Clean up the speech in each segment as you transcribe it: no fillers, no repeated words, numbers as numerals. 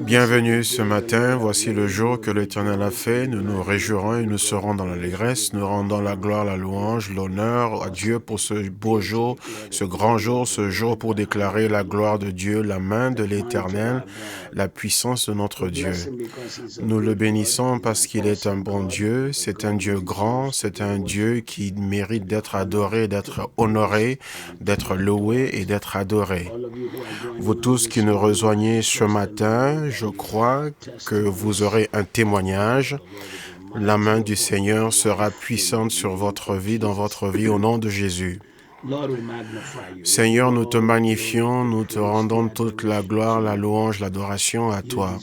Bienvenue ce matin, voici le jour que l'Éternel a fait, nous nous réjouirons et nous serons dans l'allégresse, nous rendons la gloire, la louange, l'honneur à Dieu pour ce beau jour, ce grand jour, ce jour pour déclarer la gloire de Dieu, la main de l'Éternel, la puissance de notre Dieu. Nous le bénissons parce qu'il est un bon Dieu, c'est un Dieu grand, c'est un Dieu qui mérite d'être adoré, d'être honoré, d'être loué et d'être adoré. Vous tous qui nous rejoignez ce matin, je crois que vous aurez un témoignage. La main du Seigneur sera puissante sur votre vie, dans votre vie, au nom de Jésus. Seigneur, nous te magnifions, nous te rendons toute la gloire, la louange, l'adoration à toi.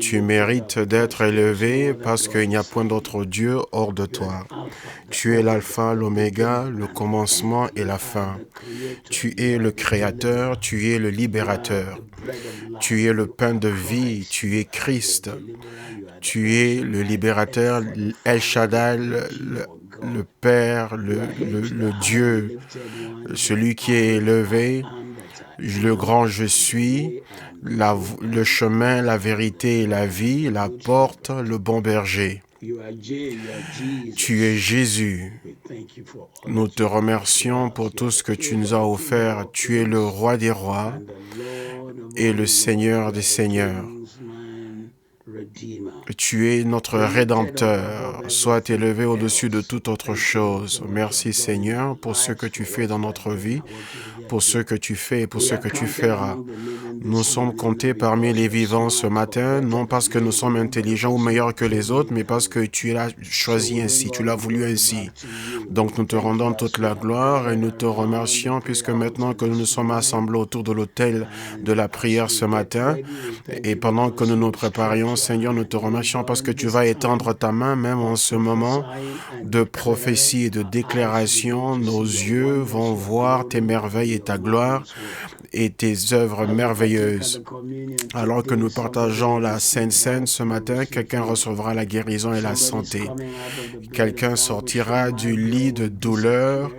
Tu mérites d'être élevé parce qu'il n'y a point d'autre Dieu hors de toi. Tu es l'alpha, l'oméga, le commencement et la fin. Tu es le créateur, tu es le libérateur. Tu es le pain de vie, tu es Christ. Tu es le libérateur, El Shaddai, le Père, le Dieu, celui qui est élevé, le grand je suis, le chemin, la vérité et la vie, la porte, le bon berger. Tu es Jésus. Nous te remercions pour tout ce que tu nous as offert. Tu es le roi des rois et le Seigneur des seigneurs. Tu es notre Rédempteur. Sois élevé au-dessus de toute autre chose. Merci Seigneur pour ce que tu fais dans notre vie, pour ce que tu fais et pour ce que tu feras. Nous sommes comptés parmi les vivants ce matin, non parce que nous sommes intelligents ou meilleurs que les autres, mais parce que tu l'as choisi ainsi, tu l'as voulu ainsi. Donc nous te rendons toute la gloire et nous te remercions puisque maintenant que nous nous sommes assemblés autour de l'autel de la prière ce matin et pendant que nous nous préparions, Seigneur, nous te remercions parce que tu vas étendre ta main même en ce moment de prophétie et de déclaration. Nos yeux vont voir tes merveilles et ta gloire et tes œuvres merveilleuses. Alors que nous partageons la Sainte Seine ce matin, quelqu'un recevra la guérison et la santé. Quelqu'un sortira du lit de douleur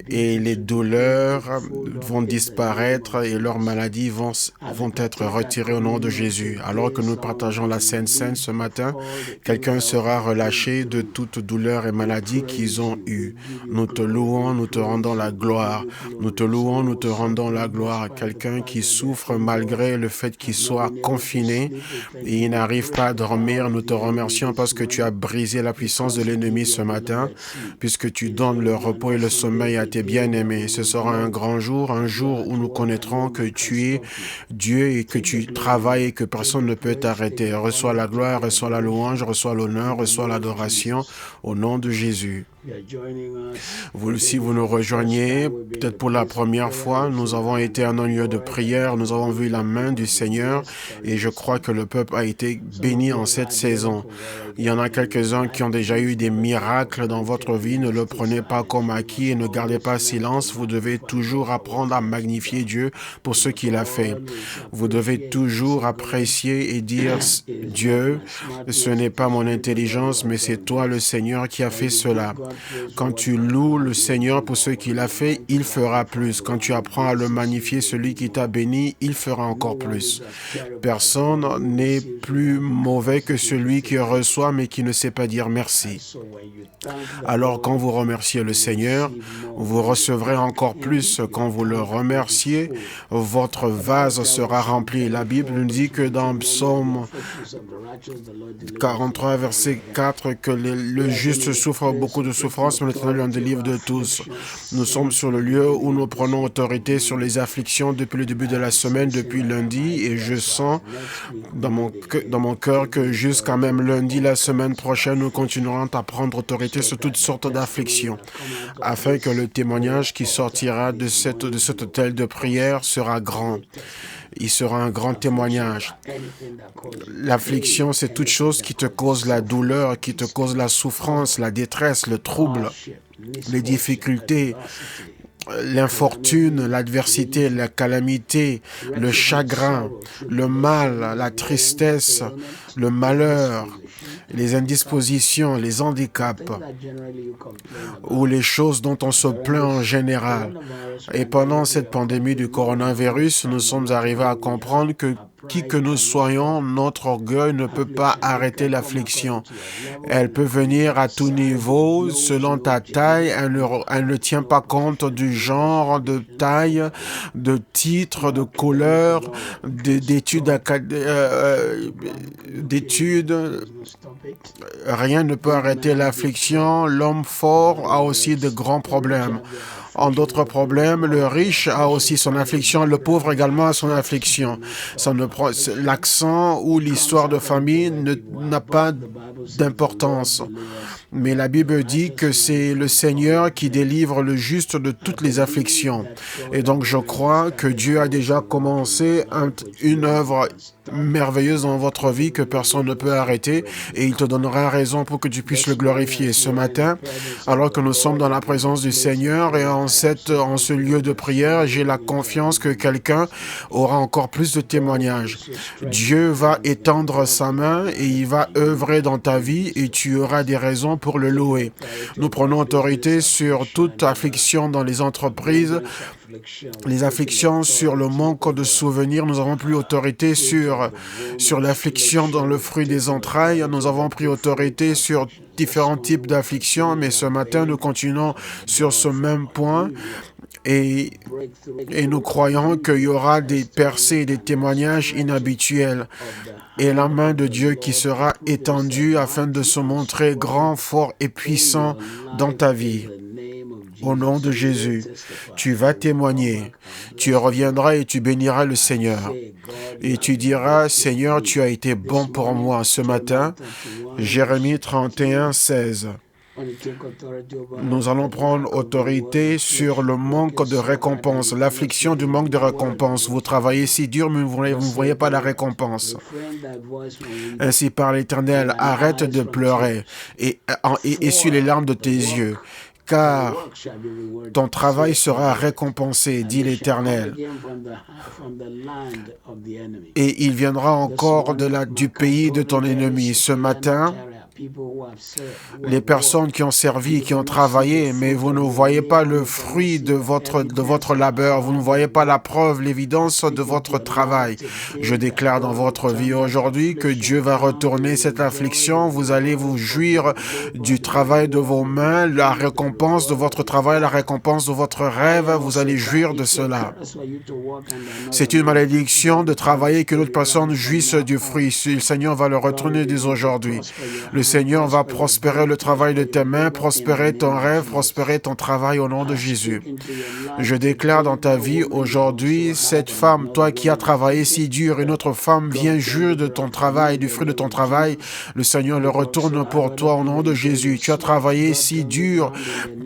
et les douleurs vont disparaître et leurs maladies vont être retirées au nom de Jésus. Alors que nous partageons la Sainte Seine ce matin, quelqu'un sera relâché de toute douleur et maladie qu'ils ont eue. Nous te louons, nous te rendons la gloire. Nous te louons, nous te rendons la gloire. Quelqu'un qui souffre malgré le fait qu'il soit confiné et il n'arrive pas à dormir, nous te remercions parce que tu as brisé la puissance de l'ennemi ce matin, puisque tu donnes le repos et le sommeil à tes bien-aimés. Ce sera un grand jour, un jour où nous connaîtrons que tu es Dieu et que tu travailles et que personne ne peut t'arrêter. Reçois la gloire, reçois la louange, reçois l'honneur, reçois l'adoration au nom de Jésus. Vous, si vous nous rejoignez, peut-être pour la première fois, nous avons été en un lieu de prière, nous avons vu la main du Seigneur et je crois que le peuple a été béni en cette saison. Il y en a quelques-uns qui ont déjà eu des miracles dans votre vie, ne le prenez pas comme acquis et ne gardez pas silence. Vous devez toujours apprendre à magnifier Dieu pour ce qu'il a fait. Vous devez toujours apprécier et dire, Dieu, ce n'est pas mon intelligence, mais c'est toi le Seigneur qui a fait cela. Quand tu loues le Seigneur pour ce qu'il a fait, il fera plus. Quand tu apprends à le magnifier, celui qui t'a béni, il fera encore plus. Personne n'est plus mauvais que celui qui reçoit, mais qui ne sait pas dire merci. Alors, quand vous remerciez le Seigneur, vous recevrez encore plus. Quand vous le remerciez, votre vase sera rempli. La Bible nous dit que dans Psaume 43, verset 4, que le juste souffre beaucoup de souffrance, mais l'Éternel en délivre de tous. Nous sommes sur le lieu où nous prenons autorité sur les afflictions depuis le début de la semaine, depuis lundi, et je sens dans mon cœur que jusqu'à même lundi, la semaine prochaine, nous continuerons à prendre autorité sur toutes sortes d'afflictions, afin que le témoignage qui sortira de cet hôtel de prière sera grand. Il sera un grand témoignage. L'affliction, c'est toute chose qui te cause la douleur, qui te cause la souffrance, la détresse, le trouble, les difficultés, l'infortune, l'adversité, la calamité, le chagrin, le mal, la tristesse, le malheur, les indispositions, les handicaps, ou les choses dont on se plaint en général. Et pendant cette pandémie du coronavirus, nous sommes arrivés à comprendre que qui que nous soyons, notre orgueil ne peut pas arrêter l'affliction. Elle peut venir à tout niveau, selon ta taille. Elle ne tient pas compte du genre, de taille, de titre, de couleur, d'études. Rien ne peut arrêter l'affliction. L'homme fort a aussi de grands problèmes. En d'autres problèmes, le riche a aussi son affliction, le pauvre également a son affliction. L'accent ou l'histoire de famille n'a pas d'importance. Mais la Bible dit que c'est le Seigneur qui délivre le juste de toutes les afflictions. Et donc je crois que Dieu a déjà commencé une œuvre merveilleuse dans votre vie que personne ne peut arrêter, et il te donnera raison pour que tu puisses le glorifier. Ce matin, alors que nous sommes dans la présence du Seigneur et en ce lieu de prière, j'ai la confiance que quelqu'un aura encore plus de témoignages. Dieu va étendre sa main et il va œuvrer dans ta vie et tu auras des raisons pour le louer. Nous prenons autorité sur toute affliction dans les entreprises, les afflictions sur le manque de souvenirs. Nous avons pris autorité sur l'affliction dans le fruit des entrailles. Nous avons pris autorité sur différents types d'afflictions, mais ce matin, nous continuons sur ce même point. Et nous croyons qu'il y aura des percées et des témoignages inhabituels et la main de Dieu qui sera étendue afin de se montrer grand, fort et puissant dans ta vie. Au nom de Jésus, tu vas témoigner. Tu reviendras et tu béniras le Seigneur. Et tu diras, Seigneur, tu as été bon pour moi ce matin. Jérémie 31, 16. Nous allons prendre autorité sur le manque de récompense, l'affliction du manque de récompense. Vous travaillez si dur, mais vous ne voyez pas la récompense. Ainsi par l'Éternel, arrête de pleurer et essuie les larmes de tes yeux. Car ton travail sera récompensé, dit l'Éternel. Et il viendra encore du pays de ton ennemi. Ce matin, les personnes qui ont servi, qui ont travaillé, mais vous ne voyez pas le fruit de votre labeur, vous ne voyez pas la preuve, l'évidence de votre travail. Je déclare dans votre vie aujourd'hui que Dieu va retourner cette affliction. Vous allez vous jouir du travail de vos mains, la récompense de votre travail, la récompense de votre rêve. Vous allez jouir de cela. C'est une malédiction de travailler que l'autre personne jouisse du fruit. Le Seigneur va le retourner dès aujourd'hui. Le Seigneur va prospérer le travail de tes mains, prospérer ton rêve, prospérer ton travail au nom de Jésus. Je déclare dans ta vie aujourd'hui, cette femme, toi qui as travaillé si dur, une autre femme vient jouir de ton travail, du fruit de ton travail. Le Seigneur le retourne pour toi au nom de Jésus. Tu as travaillé si dur,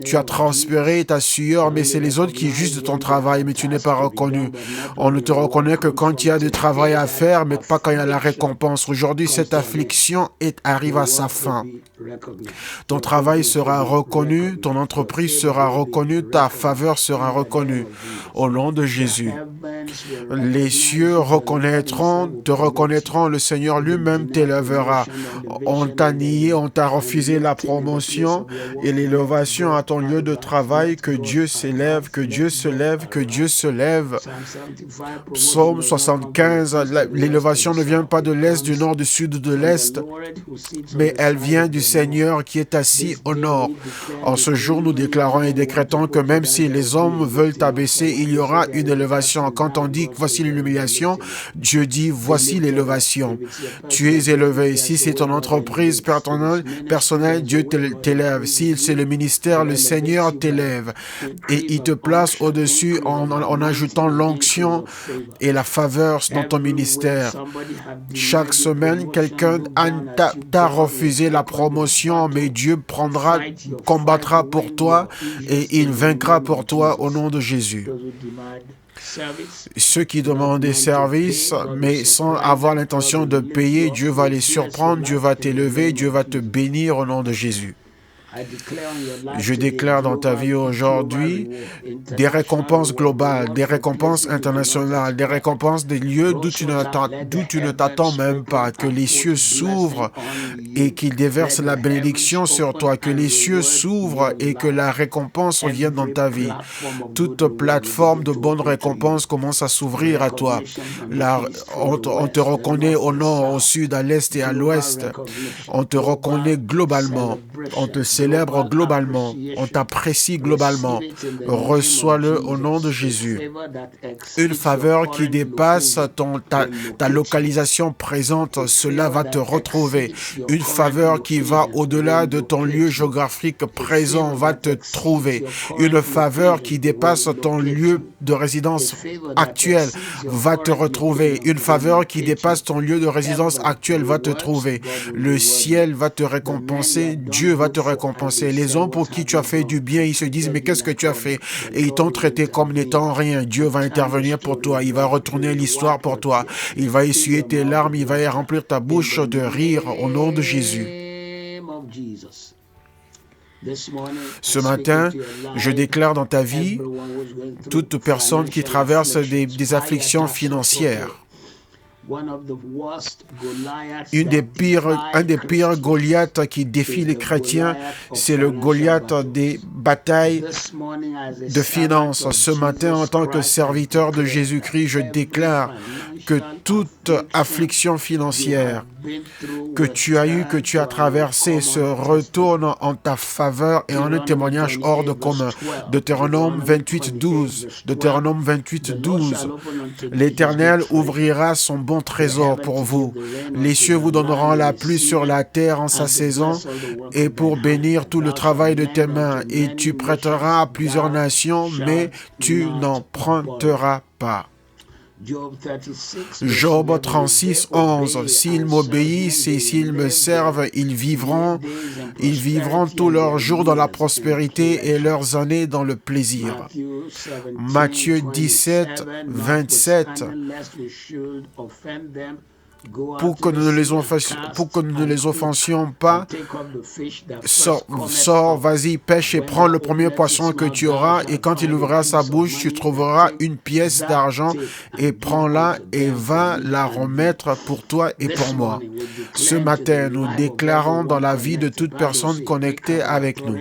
tu as transpiré ta sueur, mais c'est les autres qui jouissent de ton travail, mais tu n'es pas reconnu. On ne te reconnaît que quand il y a du travail à faire, mais pas quand il y a la récompense. Aujourd'hui, cette affliction arrive à sa fin. Ton travail sera reconnu, ton entreprise sera reconnue, ta faveur sera reconnue. Au nom de Jésus. Les cieux te reconnaîtront, le Seigneur lui-même t'élèvera. On t'a nié, on t'a refusé la promotion et l'élévation à ton lieu de travail. Que Dieu s'élève, que Dieu se lève, que Dieu se lève. Psaume 75, l'élévation ne vient pas de l'Est, du Nord, du Sud, de l'Est, mais elle vient du Seigneur qui est assis au Nord. En ce jour, nous déclarons et décrétons que même si les hommes veulent t'abaisser, il y aura une élévation. Quand on dit voici l'humiliation, Dieu dit voici l'élévation. Tu es élevé. Si c'est ton entreprise personnelle, Dieu t'élève. Si c'est le ministère, le Seigneur t'élève. Et il te place au-dessus en ajoutant l'onction et la faveur dans ton ministère. Chaque semaine, quelqu'un t'a refusé la promotion, mais Dieu combattra pour toi et il vaincra pour toi au nom de Jésus. Ceux qui demandent des services, mais sans avoir l'intention de payer, Dieu va les surprendre, Dieu va t'élever, Dieu va te bénir au nom de Jésus. Je déclare dans ta vie aujourd'hui des récompenses globales, des récompenses internationales, des récompenses des lieux d'où tu ne t'attends même pas, que les cieux s'ouvrent et qu'il déverse la bénédiction sur toi, que les cieux s'ouvrent et que la récompense vienne dans ta vie. Toute plateforme de bonne récompense commence à s'ouvrir à toi. On te reconnaît au nord, au sud, à l'est et à l'ouest. On te reconnaît globalement. On te célèbre globalement. On t'apprécie globalement. Reçois-le au nom de Jésus. Une faveur qui dépasse ta localisation présente, cela va te retrouver. Une faveur qui va au-delà de ton lieu géographique présent va te trouver. Une faveur qui dépasse ton lieu de résidence actuel va te retrouver. Une faveur qui dépasse ton lieu de résidence actuel va te trouver. Le ciel va te récompenser. Dieu va te récompenser. Les hommes pour qui tu as fait du bien, ils se disent, mais qu'est-ce que tu as fait? Et ils t'ont traité comme n'étant rien. Dieu va intervenir pour toi. Il va retourner l'histoire pour toi. Il va essuyer tes larmes. Il va remplir ta bouche de rire au nom de Jésus. Ce matin, je déclare dans ta vie toute personne qui traverse des afflictions financières. Un des pires Goliaths qui défie les chrétiens, c'est le Goliath des batailles de finances. Ce matin, en tant que serviteur de Jésus-Christ, je déclare que toute affliction financière que tu as eu, que tu as traversé, se retourne en ta faveur et en un témoignage hors de commun. Deutéronome 28:12. Deutéronome 28:12. L'Éternel ouvrira son bon trésor pour vous. Les cieux vous donneront la pluie sur la terre en sa saison et pour bénir tout le travail de tes mains. Et tu prêteras à plusieurs nations, mais tu n'emprunteras pas. Job 36:11. S'ils m'obéissent et s'ils me servent, ils vivront tous leurs jours dans la prospérité et leurs années dans le plaisir. Matthieu 17:27. Pour que nous ne les offensions pas, sors, vas-y, pêche et prends le premier poisson que tu auras, et quand il ouvrira sa bouche, tu trouveras une pièce d'argent, et prends-la et va la remettre pour toi et pour moi. Ce matin, nous déclarons dans la vie de toute personne connectée avec nous.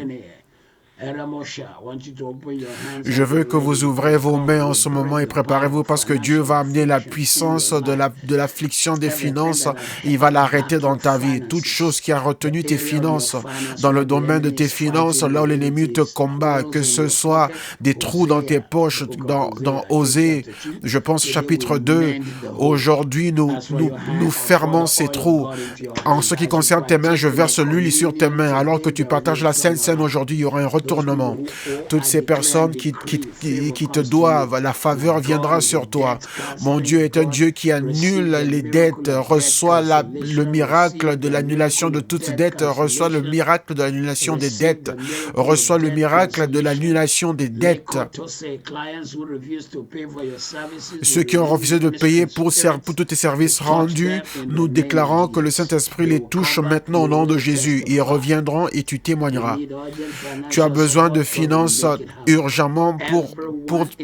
Je veux que vous ouvrez vos mains en ce moment et préparez-vous parce que Dieu va amener la puissance de l'affliction des finances. Il va l'arrêter dans ta vie. Toute chose qui a retenu tes finances, dans le domaine de tes finances, là où l'ennemi te combat, que ce soit des trous dans tes poches, dans Osée, je pense chapitre 2, aujourd'hui nous fermons ces trous. En ce qui concerne tes mains, je verse l'huile sur tes mains. Alors que tu partages la Sainte Seine aujourd'hui, il y aura un retournement. Toutes ces personnes qui te doivent, la faveur viendra sur toi. Mon Dieu est un Dieu qui annule les dettes. Reçois le miracle de l'annulation de toute dette. Reçois le miracle de l'annulation des dettes. Reçois le miracle de l'annulation des dettes. Ceux qui ont refusé de payer pour tous tes services rendus, nous déclarons que le Saint-Esprit les touche maintenant au nom de Jésus. Ils reviendront et tu témoigneras. Tu as besoin de finances urgemment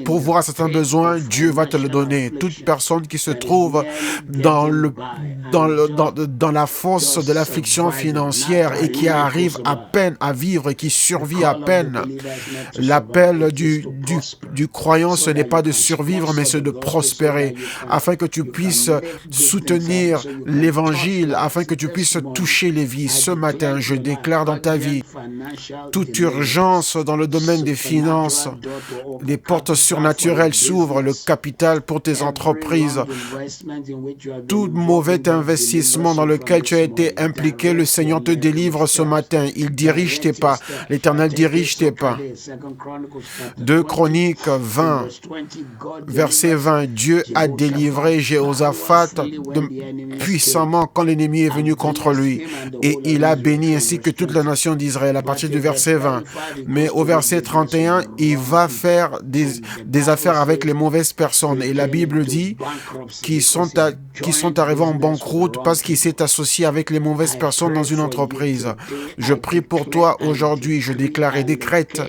pour voir certains besoins, Dieu va te le donner. Toute personne qui se trouve dans la fosse de l'affliction financière et qui arrive à peine à vivre et qui survit à peine, l'appel du croyant, ce n'est pas de survivre, mais c'est de prospérer, afin que tu puisses soutenir l'Évangile, afin que tu puisses toucher les vies. Ce matin, je déclare dans ta vie toute urgence dans le domaine des finances. Des portes surnaturelles s'ouvrent, le capital pour tes entreprises. Tout mauvais investissement dans lequel tu as été impliqué, le Seigneur te délivre ce matin. Il dirige tes pas. L'Éternel dirige tes pas. 2 Chroniques 20, verset 20. Dieu a délivré Jéhoshaphat puissamment quand l'ennemi est venu contre lui. Et il a béni ainsi que toute la nation d'Israël. À partir du verset 20. Mais au verset 31, il va faire des affaires avec les mauvaises personnes. Et la Bible dit qu'ils sont arrivés en banqueroute parce qu'il s'est associé avec les mauvaises personnes dans une entreprise. Je prie pour toi aujourd'hui. Je déclare et décrète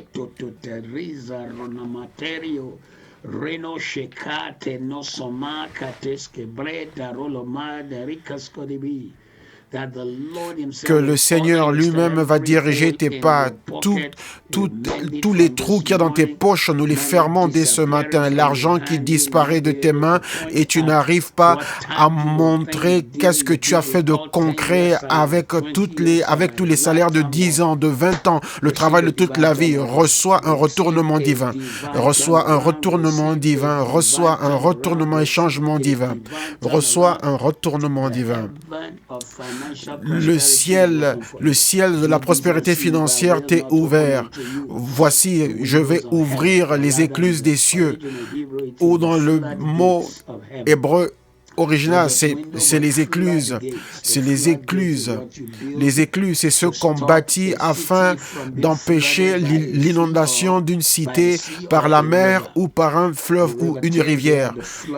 que le Seigneur lui-même va diriger tes pas. Tous les trous qu'il y a dans tes poches, nous les fermons dès ce matin. L'argent qui disparaît de tes mains et tu n'arrives pas à montrer qu'est-ce que tu as fait de concret avec tous les salaires de 10 ans, de 20 ans, le travail de toute la vie. Reçois un retournement divin. Reçois un retournement divin. Reçois un retournement et changement divin. Reçois un retournement divin. Le ciel de la prospérité financière t'est ouvert. Voici, je vais ouvrir les écluses des cieux. Ou dans le mot hébreu original, c'est les écluses. C'est les écluses. Les écluses, c'est ce qu'on bâtit afin d'empêcher l'inondation d'une cité par la mer ou par un fleuve ou une rivière.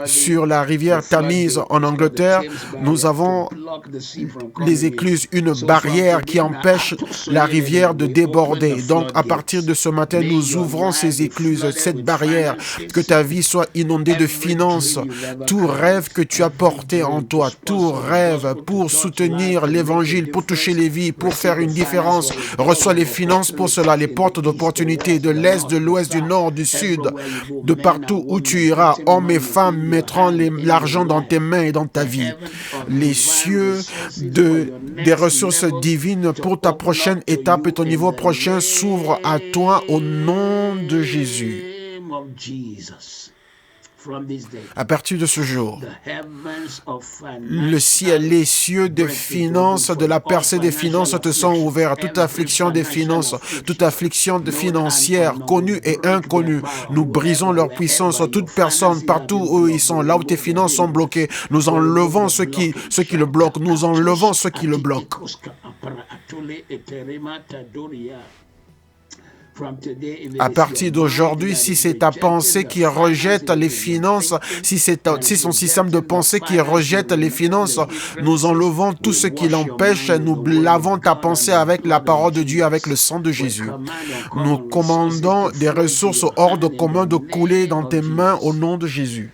Sur la rivière Tamise en Angleterre, nous avons les écluses, une barrière qui empêche la rivière de déborder. Donc, à partir de ce matin, nous ouvrons ces écluses, cette barrière, que ta vie soit inondée de finances. Tout rêve que tu as porté en toi, tout rêve pour soutenir l'évangile, pour toucher les vies, pour faire une différence, reçois les finances pour cela, les portes d'opportunité de l'Est, de l'Ouest, du Nord, du Sud, de partout où tu iras. Hommes et femmes mettront l'argent dans tes mains et dans ta vie. Les cieux des ressources divines pour ta prochaine étape et ton niveau prochain s'ouvrent à toi au nom de Jésus. À partir de ce jour, le ciel, les cieux des finances, de la percée des finances te sont ouverts. Toute affliction des finances, toute affliction financière, connue et inconnue, nous brisons leur puissance. Toute personne, partout où ils sont, là où tes finances sont bloquées, nous enlevons ce qui le bloque. Nous enlevons ce qui le bloque. À partir d'aujourd'hui, si c'est ta pensée qui rejette les finances, si c'est son système de pensée qui rejette les finances, nous enlevons tout ce qui l'empêche, nous lavons ta pensée avec la parole de Dieu, avec le sang de Jésus. Nous commandons des ressources hors de commun de couler dans tes mains au nom de Jésus.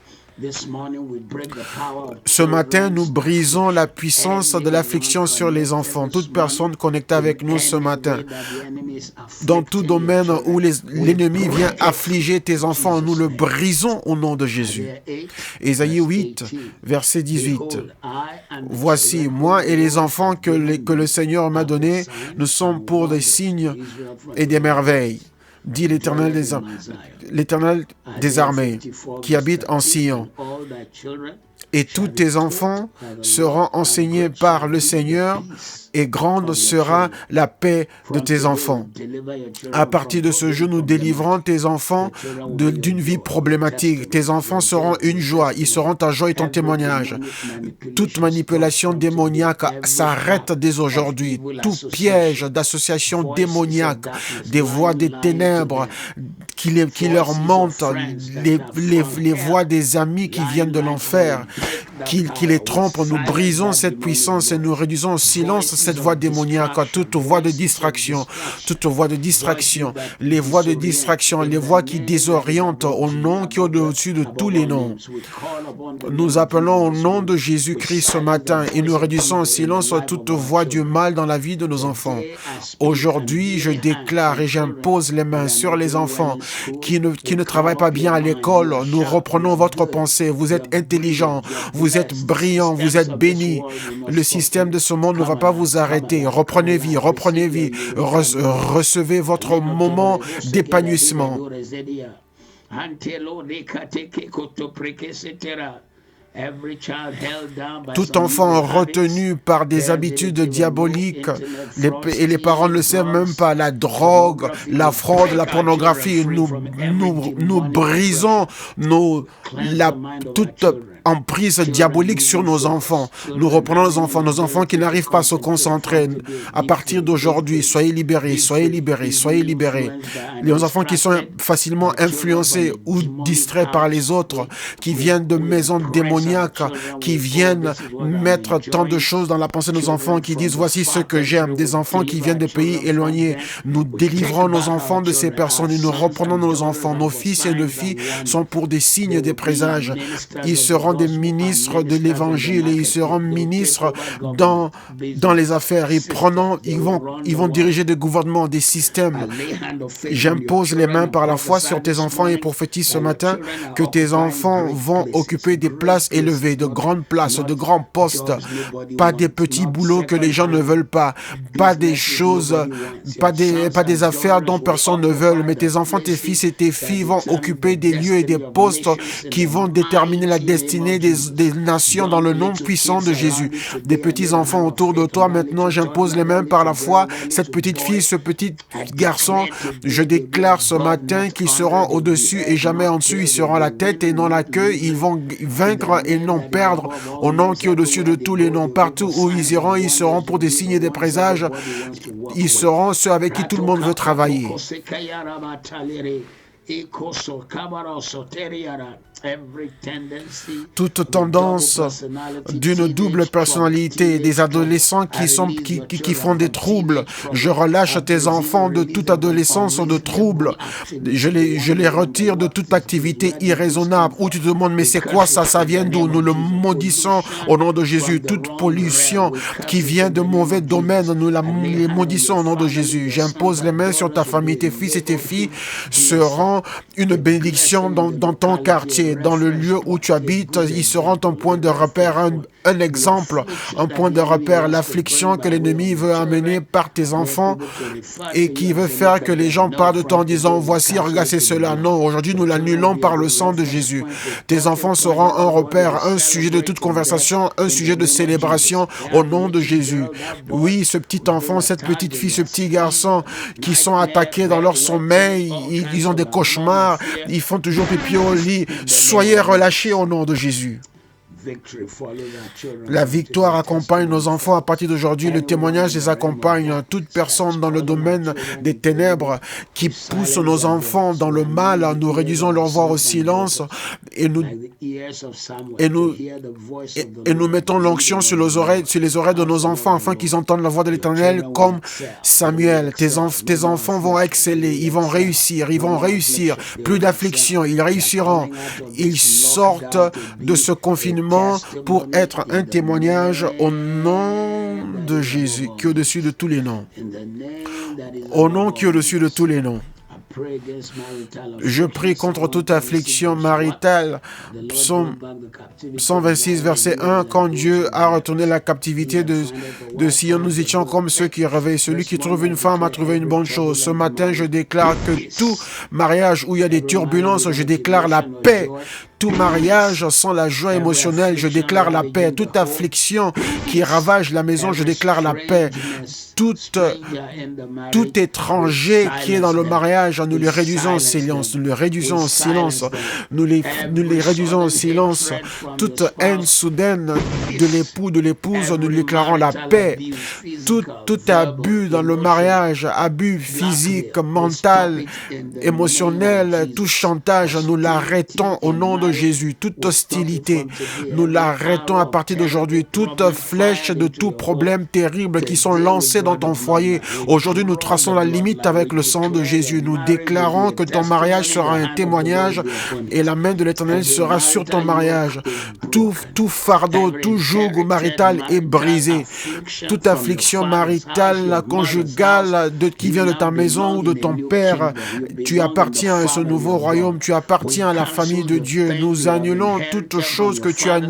Ce matin, nous brisons la puissance de l'affliction sur les enfants. Toute personne connectée avec nous ce matin, dans tout domaine où l'ennemi vient affliger tes enfants, nous le brisons au nom de Jésus. Ésaïe 8, verset 18. Voici, moi et les enfants que le Seigneur m'a donnés, nous sommes pour des signes et des merveilles, dit l'Éternel des armées, qui habite en Sion. Et tous tes enfants seront enseignés par le Seigneur, et grande sera la paix de tes enfants. À partir de ce jour, nous délivrons tes enfants d'une vie problématique. Tes enfants seront une joie, ils seront ta joie et ton témoignage. Toute manipulation démoniaque s'arrête dès aujourd'hui. Tout piège d'association démoniaque, des voix des ténèbres qui leur montent, les voix des amis qui viennent de l'enfer, qui les trompent. Nous brisons cette puissance et nous réduisons au silence cette voix démoniaque, toute voix de distraction, les voix de distraction, les voix qui désorientent, au nom qui est au-dessus de tous les noms. Nous appelons au nom de Jésus-Christ ce matin et nous réduisons au silence toute voix du mal dans la vie de nos enfants. Aujourd'hui, je déclare et j'impose les mains sur les enfants qui ne travaillent pas bien à l'école. Nous reprenons votre pensée. Vous êtes intelligents, vous êtes brillants, vous êtes bénis. Le système de ce monde ne va pas vous arrêter. Reprenez vie. Recevez votre moment d'épanouissement. Tout enfant retenu par des habitudes diaboliques, et les parents ne le savent même pas, la drogue, la fraude, la pornographie, nous brisons toute emprise diabolique sur nos enfants. Nous reprenons nos enfants qui n'arrivent pas à se concentrer. À partir d'aujourd'hui, soyez libérés. Les enfants qui sont facilement influencés ou distraits par les autres, qui viennent de maisons démoniaques, démoniaques qui viennent mettre tant de choses dans la pensée de nos enfants, qui disent voici ce que j'aime, des enfants qui viennent de pays éloignés. Nous délivrons nos enfants de ces personnes et nous reprenons nos enfants. Nos fils et nos filles sont pour des signes, des présages. Ils seront des ministres de l'Évangile et ils seront ministres dans les affaires. Ils vont diriger des gouvernements, des systèmes. J'impose les mains par la foi sur tes enfants et prophétise ce matin que tes enfants vont occuper des places élevées, de grandes places, de grands postes, pas des petits boulots que les gens ne veulent pas des choses, pas des affaires dont personne ne veut, mais tes enfants, tes fils et tes filles vont occuper des lieux et des postes qui vont déterminer la destinée des nations dans le nom puissant de Jésus. Des petits enfants autour de toi, maintenant j'impose les mains par la foi, cette petite fille, ce petit garçon, je déclare ce matin qu'ils seront au-dessus et jamais en dessous, ils seront la tête et non la queue, ils vont vaincre et non perdre, au nom qui est au-dessus de tous les noms. Partout où ils iront, ils seront pour des signes et des présages, ils seront ceux avec qui tout le monde veut travailler. Toute tendance d'une double personnalité, des adolescents qui font des troubles. Je relâche tes enfants de toute adolescence de troubles. Je les retire de toute activité irraisonnable. Où tu te demandes, mais c'est quoi ça? Ça vient d'où? Nous le maudissons au nom de Jésus. Toute pollution qui vient de mauvais domaines, nous les maudissons au nom de Jésus. J'impose les mains sur ta famille. Tes fils et tes filles seront une bénédiction dans ton quartier, dans le lieu où tu habites. Ils seront ton point de repère, un exemple, un point de repère. L'affliction que l'ennemi veut amener par tes enfants et qui veut faire que les gens parlent de toi en disant voici, regarde, c'est cela. Non, aujourd'hui nous l'annulons par le sang de Jésus. Tes enfants seront un repère, un sujet de toute conversation, un sujet de célébration au nom de Jésus. Oui, ce petit enfant, cette petite fille, ce petit garçon qui sont attaqués dans leur sommeil, ils ont des cauchemars, ils font toujours pipi au lit. Soyez relâchés au nom de Jésus. La victoire accompagne nos enfants à partir d'aujourd'hui. Le témoignage les accompagne. Toute personne dans le domaine des ténèbres qui pousse nos enfants dans le mal, nous réduisons leur voix au silence et nous mettons l'onction sur les oreilles de nos enfants afin qu'ils entendent la voix de l'Éternel comme Samuel. Tes enfants vont exceller, ils vont réussir. Plus d'affliction, ils réussiront. Ils sortent de ce confinement pour être un témoignage au nom de Jésus, qui est au-dessus de tous les noms. Au nom qui est au-dessus de tous les noms. Je prie contre toute affliction maritale. Psaume 126, verset 1. Quand Dieu a retourné la captivité de Sion, nous étions comme ceux qui réveillent. Celui qui trouve une femme a trouvé une bonne chose. Ce matin, je déclare que tout mariage où il y a des turbulences, je déclare la paix. Tout mariage sans la joie émotionnelle, je déclare la paix. Toute affliction qui ravage la maison, je déclare la paix. Tout étranger qui est dans le mariage, nous les réduisons au silence. Nous les réduisons au silence. Nous les réduisons au silence. Toute haine soudaine de l'époux, de l'épouse, nous déclarons la paix. Tout abus dans le mariage, abus physique, mental, émotionnel, tout chantage, nous l'arrêtons au nom de Jésus. Toute hostilité, nous l'arrêtons à partir d'aujourd'hui. Toute flèche de tout problème terrible qui sont lancés dans ton foyer. Aujourd'hui, nous traçons la limite avec le sang de Jésus. Nous déclarons que ton mariage sera un témoignage et la main de l'Éternel sera sur ton mariage. Tout fardeau, tout joug marital est brisé. Toute affliction maritale, conjugale qui vient de ta maison ou de ton père, tu appartiens à ce nouveau royaume, tu appartiens à la famille de Dieu. Nous annulons toute chose que tu as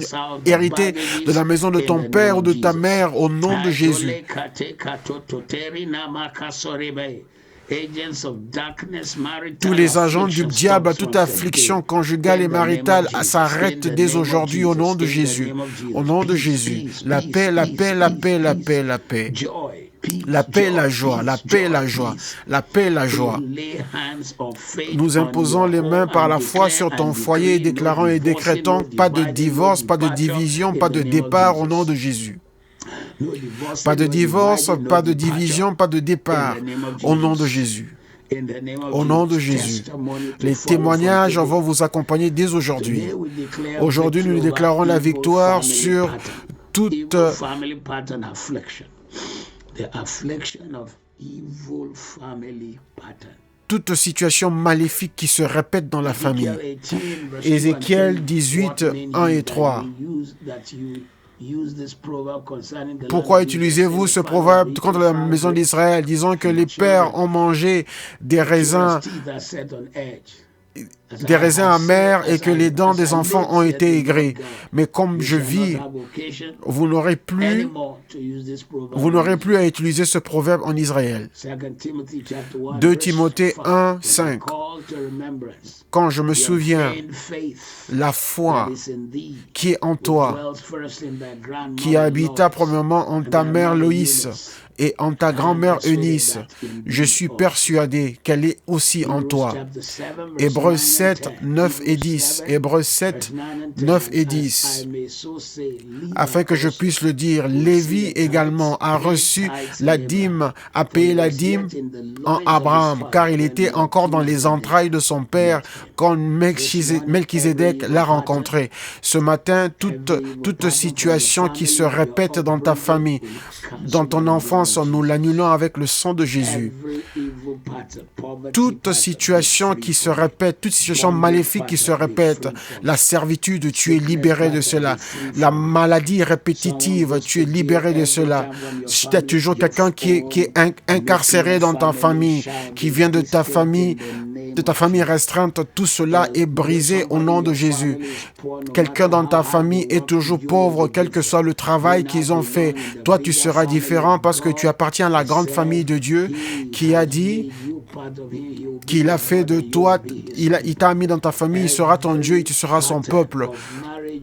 héritée de la maison de ton père ou de ta mère au nom de Jésus. Tous les agents du diable, toute affliction conjugale et maritale s'arrêtent dès aujourd'hui au nom de Jésus. Au nom de Jésus. La paix, la paix, la paix, la paix, la paix. La paix, la joie, la paix, la joie, la paix, la joie. Nous imposons les mains par la foi sur ton foyer, déclarant et décrétant pas de divorce, pas de division, pas de départ au nom de Jésus. Pas de divorce, pas de division, pas de départ au nom de Jésus. Au nom de Jésus, les témoignages vont vous accompagner dès aujourd'hui. Aujourd'hui, nous déclarons la victoire sur toute situation maléfique qui se répète dans la famille. Ézéchiel 18, 1 et 3. Pourquoi utilisez-vous ce proverbe contre la maison d'Israël, disant que les pères ont mangé des raisins amers et que les dents des enfants ont été aigries. Mais comme je vis, vous n'aurez plus à utiliser ce proverbe en Israël. 2 Timothée 1, 5. Quand je me souviens, la foi qui est en toi, qui habita premièrement en ta mère Loïs et en ta grand-mère Eunice, je suis persuadé qu'elle est aussi en toi. Hébreux 7, 9 et 10. Hébreux 7, 9 et 10. Afin que je puisse le dire, Lévi également a reçu la dîme, a payé la dîme en Abraham, car il était encore dans les entrailles de son père quand Melchizedek l'a rencontré. Ce matin, toute situation qui se répète dans ta famille, dans ton enfance, nous l'annulons avec le sang de Jésus. Toute situation qui se répète, toute situation maléfique qui se répète, la servitude, tu es libéré de cela. La maladie répétitive, tu es libéré de cela. Si tu as toujours quelqu'un qui est incarcéré dans ta famille, qui vient de ta famille restreinte, tout cela est brisé au nom de Jésus. Quelqu'un dans ta famille est toujours pauvre, quel que soit le travail qu'ils ont fait. Toi, tu seras différent parce que tu appartiens à la grande famille de Dieu qui a dit qu'il a fait de toi, il t'a mis dans ta famille, il sera ton Dieu et tu seras son peuple.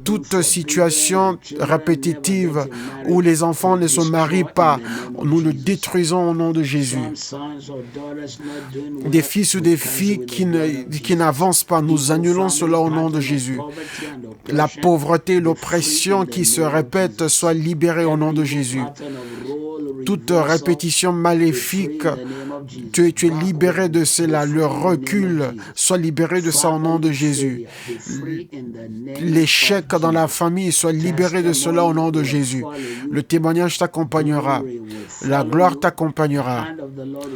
Toute situation répétitive où les enfants ne se marient pas, nous le détruisons au nom de Jésus. Des fils ou des filles qui n'avancent pas, nous annulons cela au nom de Jésus. La pauvreté, l'oppression qui se répète soit libérée au nom de Jésus. Toute répétition maléfique, tu es libéré de cela. Le recul, soit libéré de ça au nom de Jésus. L'échec dans la famille, soit libéré de cela au nom de Jésus. Le témoignage t'accompagnera. La gloire t'accompagnera.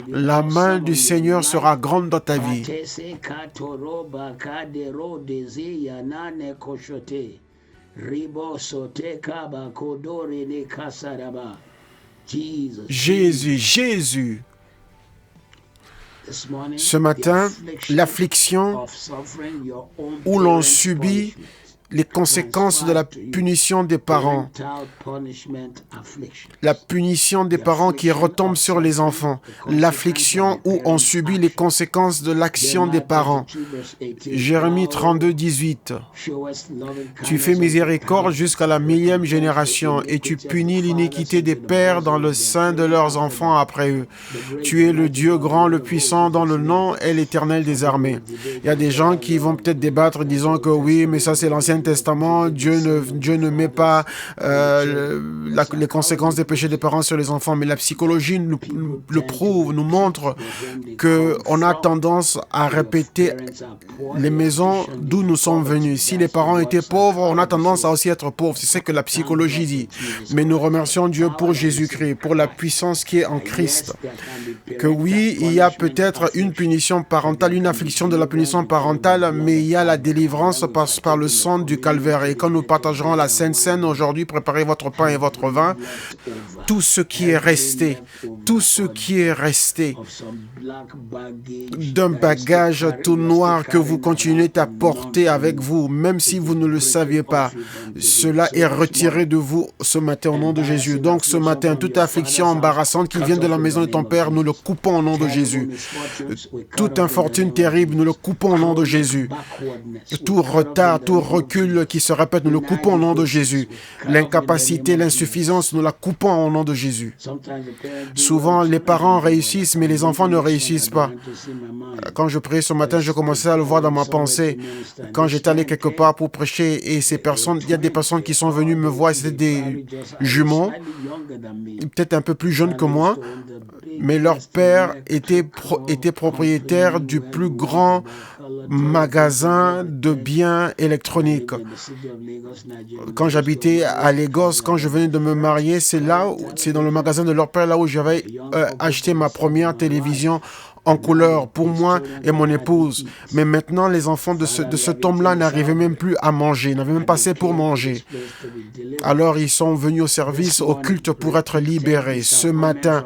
La main du Seigneur sera grande dans ta vie. Jésus. Ce matin, l'affliction où l'on subit les conséquences de la punition des parents. La punition des parents qui retombe sur les enfants. L'affliction où on subit les conséquences de l'action des parents. Jérémie 32, 18. Tu fais miséricorde jusqu'à la 1000e génération et tu punis l'iniquité des pères dans le sein de leurs enfants après eux. Tu es le Dieu grand, le puissant, dont le nom est l'Éternel des armées. Il y a des gens qui vont peut-être débattre disant que oui, mais ça c'est l'Ancien Testament, Dieu ne met pas les conséquences des péchés des parents sur les enfants, mais la psychologie le prouve, nous montre qu'on a tendance à répéter les maisons d'où nous sommes venus. Si les parents étaient pauvres, on a tendance à aussi être pauvres, c'est ce que la psychologie dit. Mais nous remercions Dieu pour Jésus-Christ, pour la puissance qui est en Christ. Que oui, il y a peut-être une punition parentale, une affliction de la punition parentale, mais il y a la délivrance par le sang du calvaire. Et quand nous partagerons la Sainte Seine aujourd'hui, préparez votre pain et votre vin. Tout ce qui est resté d'un bagage tout noir que vous continuez à porter avec vous, même si vous ne le saviez pas, cela est retiré de vous ce matin au nom de Jésus. Donc ce matin, toute affliction embarrassante qui vient de la maison de ton Père, nous le coupons au nom de Jésus. Toute infortune terrible, nous le coupons au nom de Jésus. Tout retard, tout recul, ridicule qui se répète, nous le coupons au nom de Jésus. L'incapacité, l'insuffisance, nous la coupons au nom de Jésus. Souvent, les parents réussissent, mais les enfants ne réussissent pas. Quand je priais ce matin, je commençais à le voir dans ma pensée. Quand j'étais allé quelque part pour prêcher, et il y a des personnes qui sont venues me voir, c'était des jumeaux, peut-être un peu plus jeunes que moi, mais leur père était propriétaire du plus grand magasin de biens électroniques. Quand j'habitais à Lagos, quand je venais de me marier, c'est dans le magasin de leur père, là où j'avais acheté ma première télévision en couleur pour moi et mon épouse. Mais maintenant, les enfants de cet homme-là n'arrivaient même plus à manger, n'avaient même pas assez pour manger. Alors, ils sont venus au service, au culte pour être libérés. Ce matin,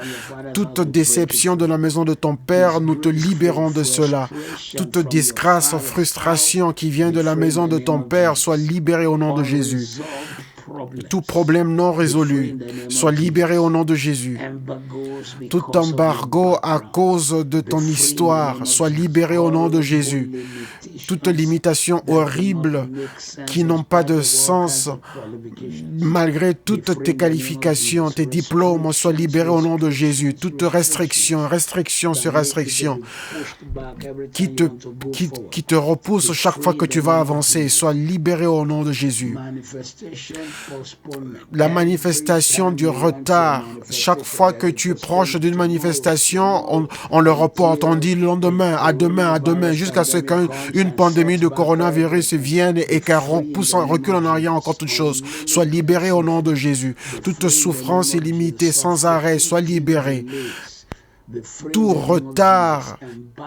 toute déception de la maison de ton père, nous te libérons de cela. Toute disgrâce, frustration qui vient de la maison de ton père, soit libérée au nom de Jésus. Tout problème non résolu soit libéré au nom de Jésus. Tout embargo à cause de ton histoire soit libéré au nom de Jésus. Toute limitation horrible qui n'ont pas de sens, malgré toutes tes qualifications, tes diplômes, soient libérés au nom de Jésus. Toute restriction sur restriction qui te repousse chaque fois que tu vas avancer, soit libérée au nom de Jésus. La manifestation du retard. Chaque fois que tu es proche d'une manifestation, on le reporte. On dit le lendemain, à demain, jusqu'à ce qu'une pandémie de coronavirus vienne et qu'elle recule en arrière encore toute chose. Soit libérée au nom de Jésus. Toute souffrance illimitée, sans arrêt, soit libérée. Tout retard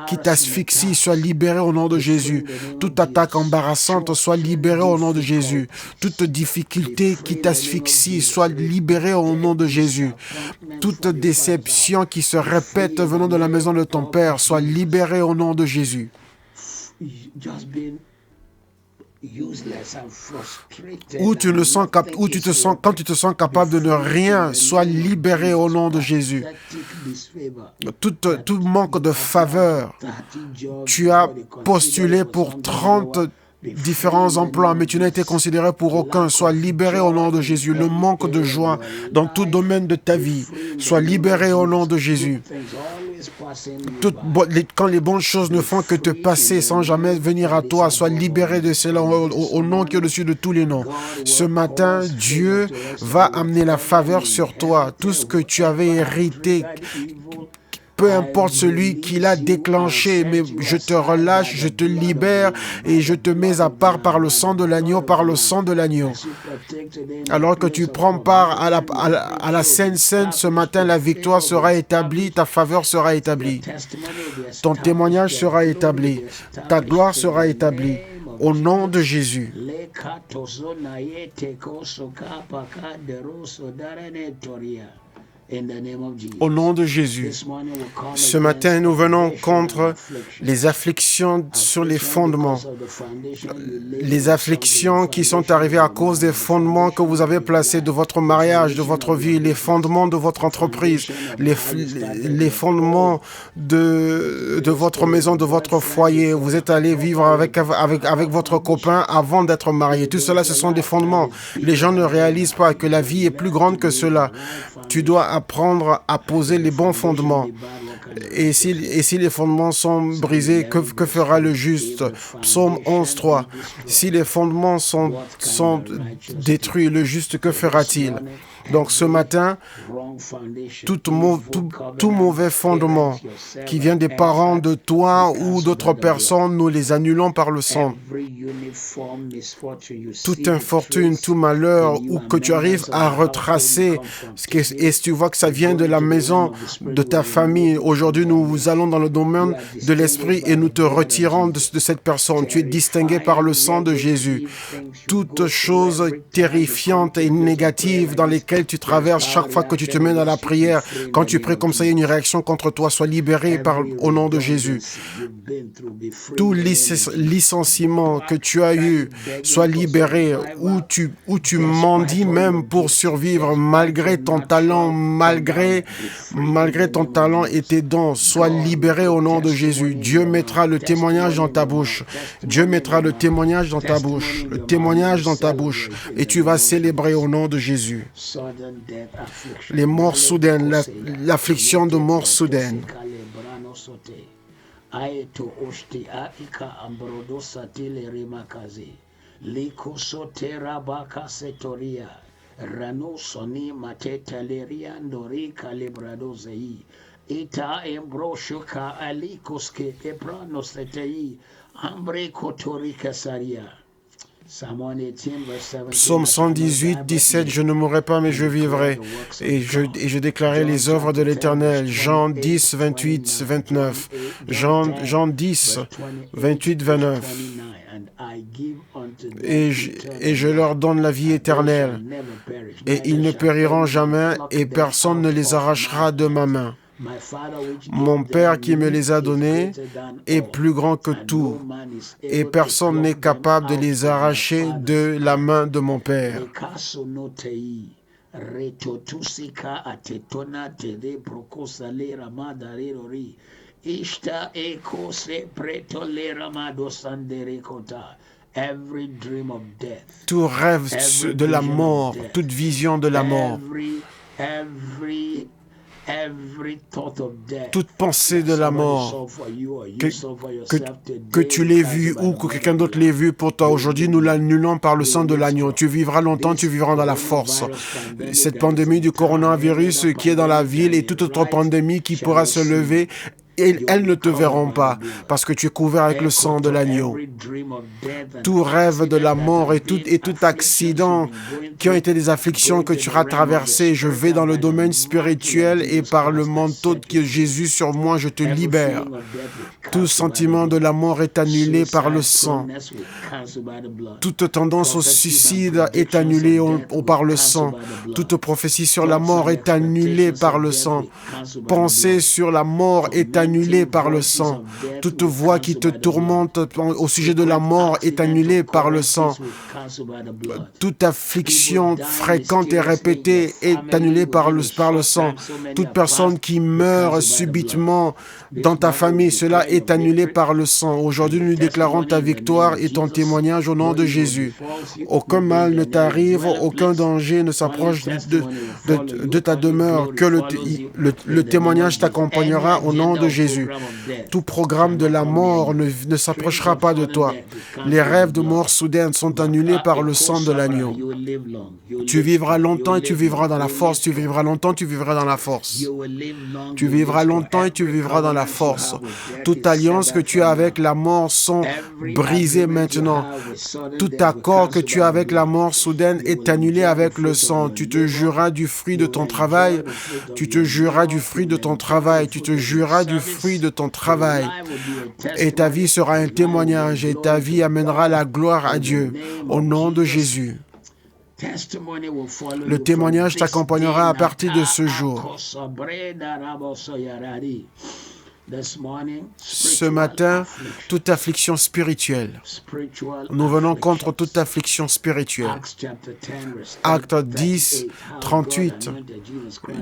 qui t'asphyxie soit libéré au nom de Jésus. Toute attaque embarrassante soit libérée au nom de Jésus. Toute difficulté qui t'asphyxie soit libérée au nom de Jésus. Toute déception qui se répète venant de la maison de ton Père soit libérée au nom de Jésus. Où tu te sens capable de ne rien, sois libéré au nom de Jésus. Tout manque de faveur. Tu as postulé pour 30 différents emplois, mais tu n'as été considéré pour aucun. Sois libéré au nom de Jésus. Le manque de joie dans tout domaine de ta vie, sois libéré au nom de Jésus. Quand les bonnes choses ne font que te passer sans jamais venir à toi, sois libéré de cela au nom qui est au-dessus de tous les noms. Ce matin, Dieu va amener la faveur sur toi. Tout ce que tu avais hérité, peu importe celui qui l'a déclenché, mais je te relâche, je te libère et je te mets à part par le sang de l'agneau, Alors que tu prends part à la Sainte ce matin, la victoire sera établie, ta faveur sera établie. Ton témoignage sera établi, ta gloire sera établie. Au nom de Jésus. Au nom de Jésus. Ce matin, nous venons contre les afflictions sur les fondements. Les afflictions qui sont arrivées à cause des fondements que vous avez placés de votre mariage, de votre vie, les fondements de votre entreprise, les fondements de votre maison, de votre foyer. Vous êtes allé vivre avec votre copain avant d'être marié. Tout cela, ce sont des fondements. Les gens ne réalisent pas que la vie est plus grande que cela. Tu dois apprendre à poser les bons fondements. Et si les fondements sont brisés, que fera le juste? Psaume 11.3. Si les fondements sont détruits, le juste, que fera-t-il? Donc ce matin, tout mauvais fondement qui vient des parents de toi ou d'autres personnes, nous les annulons par le sang. Toute infortune, tout malheur, ou que tu arrives à retracer, et si tu vois que ça vient de la maison de ta famille, aujourd'hui nous allons dans le domaine de l'esprit et nous te retirons de cette personne. Tu es distingué par le sang de Jésus. Toutes choses terrifiantes et négatives dans lesquelles tu traverses chaque fois que tu te mets dans la prière, quand tu pries comme ça, il y a une réaction contre toi, sois libéré au nom de Jésus. Tout licenciement que tu as eu, sois libéré, où tu mendies même pour survivre, malgré ton talent et tes tes dons soient libérés au nom de Jésus. Dieu mettra le témoignage dans ta bouche. Dieu mettra le témoignage dans ta bouche. Le témoignage dans ta bouche. Et tu vas célébrer au nom de Jésus. Les morts soudaines, l'affliction de mort soudaine. Rano soni mateta leriandori calibradozei. Ita embroshuka alikoske ebranostetei ambre kotorika saria. Psaume 118, 17, je ne mourrai pas mais je vivrai, et je déclarai les œuvres de l'Éternel. Jean 10, 28, 29. Jean 10, 28, 29. Et je leur donne la vie éternelle, et ils ne périront jamais, et personne ne les arrachera de ma main. Mon Père qui me les a donnés est plus grand que tout, et personne n'est capable de les arracher de la main de mon Père. Tout rêve de la mort, toute vision de la mort, toute pensée de la mort, que tu l'aies vu ou que quelqu'un d'autre l'ait vu pour toi, aujourd'hui nous l'annulons par le sang de l'agneau. Tu vivras longtemps, tu vivras dans la force. Cette pandémie du coronavirus qui est dans la ville et toute autre pandémie qui pourra se lever, elles ne te verront pas, parce que tu es couvert avec le sang de l'agneau. Tout rêve de la mort et tout accident qui ont été des afflictions que tu auras traversées, je vais dans le domaine spirituel et par le manteau de Jésus sur moi, je te libère. Tout sentiment de la mort est annulé par le sang. Toute tendance au suicide est annulée par le sang. Toute prophétie sur la mort est annulée par le sang. Pensée sur la mort est annulée par le sang. Toute voix qui te tourmente au sujet de la mort est annulée par le sang. Toute affliction fréquente et répétée est annulée par le sang. Toute personne qui meurt subitement dans ta famille, cela est annulé par le sang. Aujourd'hui, nous déclarons ta victoire et ton témoignage au nom de Jésus. Aucun mal ne t'arrive, aucun danger ne s'approche de ta demeure, que le témoignage t'accompagnera au nom de Jésus. Tout programme de la mort ne s'approchera pas de toi. Les rêves de mort soudaine sont annulés par le sang de l'agneau. Tu vivras longtemps et tu vivras dans la force. Tu vivras longtemps, tu vivras dans la force. Tu vivras longtemps et tu vivras dans la force. Toute alliance que tu as avec la mort sont brisées maintenant. Tout accord que tu as avec la mort soudaine est annulé avec le sang. Tu te jureras du fruit de ton travail. Tu te jureras du fruit de ton travail. Tu te jureras du fruit de ton travail. Et ta vie sera un témoignage et ta vie amènera la gloire à Dieu. Au nom de Jésus. Le témoignage t'accompagnera à partir de ce jour. Ce matin, toute affliction spirituelle. Nous venons contre toute affliction spirituelle. Acte 10, 38.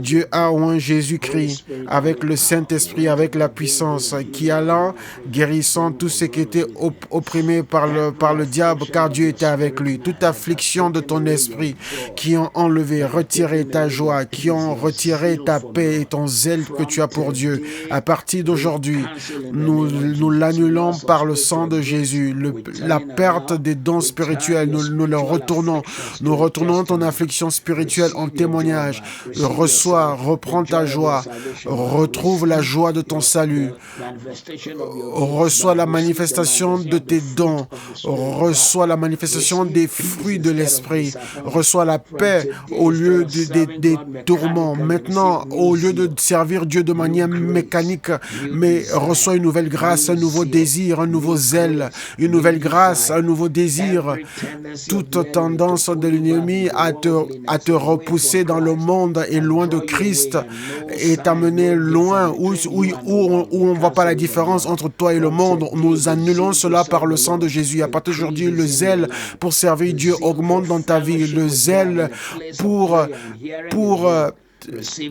Dieu a oint Jésus-Christ avec le Saint-Esprit, avec la puissance, qui allant guérissant tous ceux qui étaient opprimés par le diable, car Dieu était avec lui. Toute affliction de ton esprit qui ont enlevé, retiré ta joie, qui ont retiré ta paix et ton zèle que tu as pour Dieu. À partir d'aujourd'hui, nous l'annulons par le sang de Jésus. La perte des dons spirituels, nous le retournons. Nous retournons ton affliction spirituelle en témoignage. Reprends ta joie. Retrouve la joie de ton salut. Reçois la manifestation de tes dons. Reçois la manifestation des fruits de l'esprit. Reçois la paix au lieu des tourments. Maintenant, au lieu de servir Dieu de manière mécanique, mais reçois une nouvelle grâce, un nouveau désir, un nouveau zèle, une nouvelle grâce, un nouveau désir. Toute tendance de l'ennemi à te repousser dans le monde et loin de Christ et t'amener loin où on ne voit pas la différence entre toi et le monde. Nous annulons cela par le sang de Jésus. À partir d'aujourd'hui, le zèle pour servir Dieu augmente dans ta vie. Le zèle pour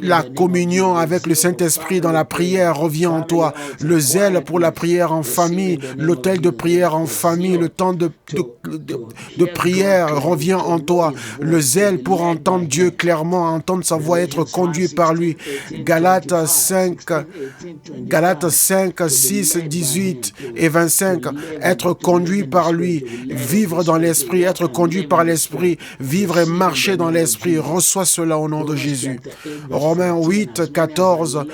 la communion avec le Saint-Esprit dans la prière revient en toi. Le zèle pour la prière en famille, l'autel de prière en famille, le temps de prière revient en toi. Le zèle pour entendre Dieu clairement, entendre sa voix, être conduit par lui. Galates 5, 6, 18 et 25. Être conduit par lui, vivre dans l'Esprit, être conduit par l'Esprit, vivre et marcher dans l'Esprit. Reçois cela au nom de Jésus. Romains 8, 14.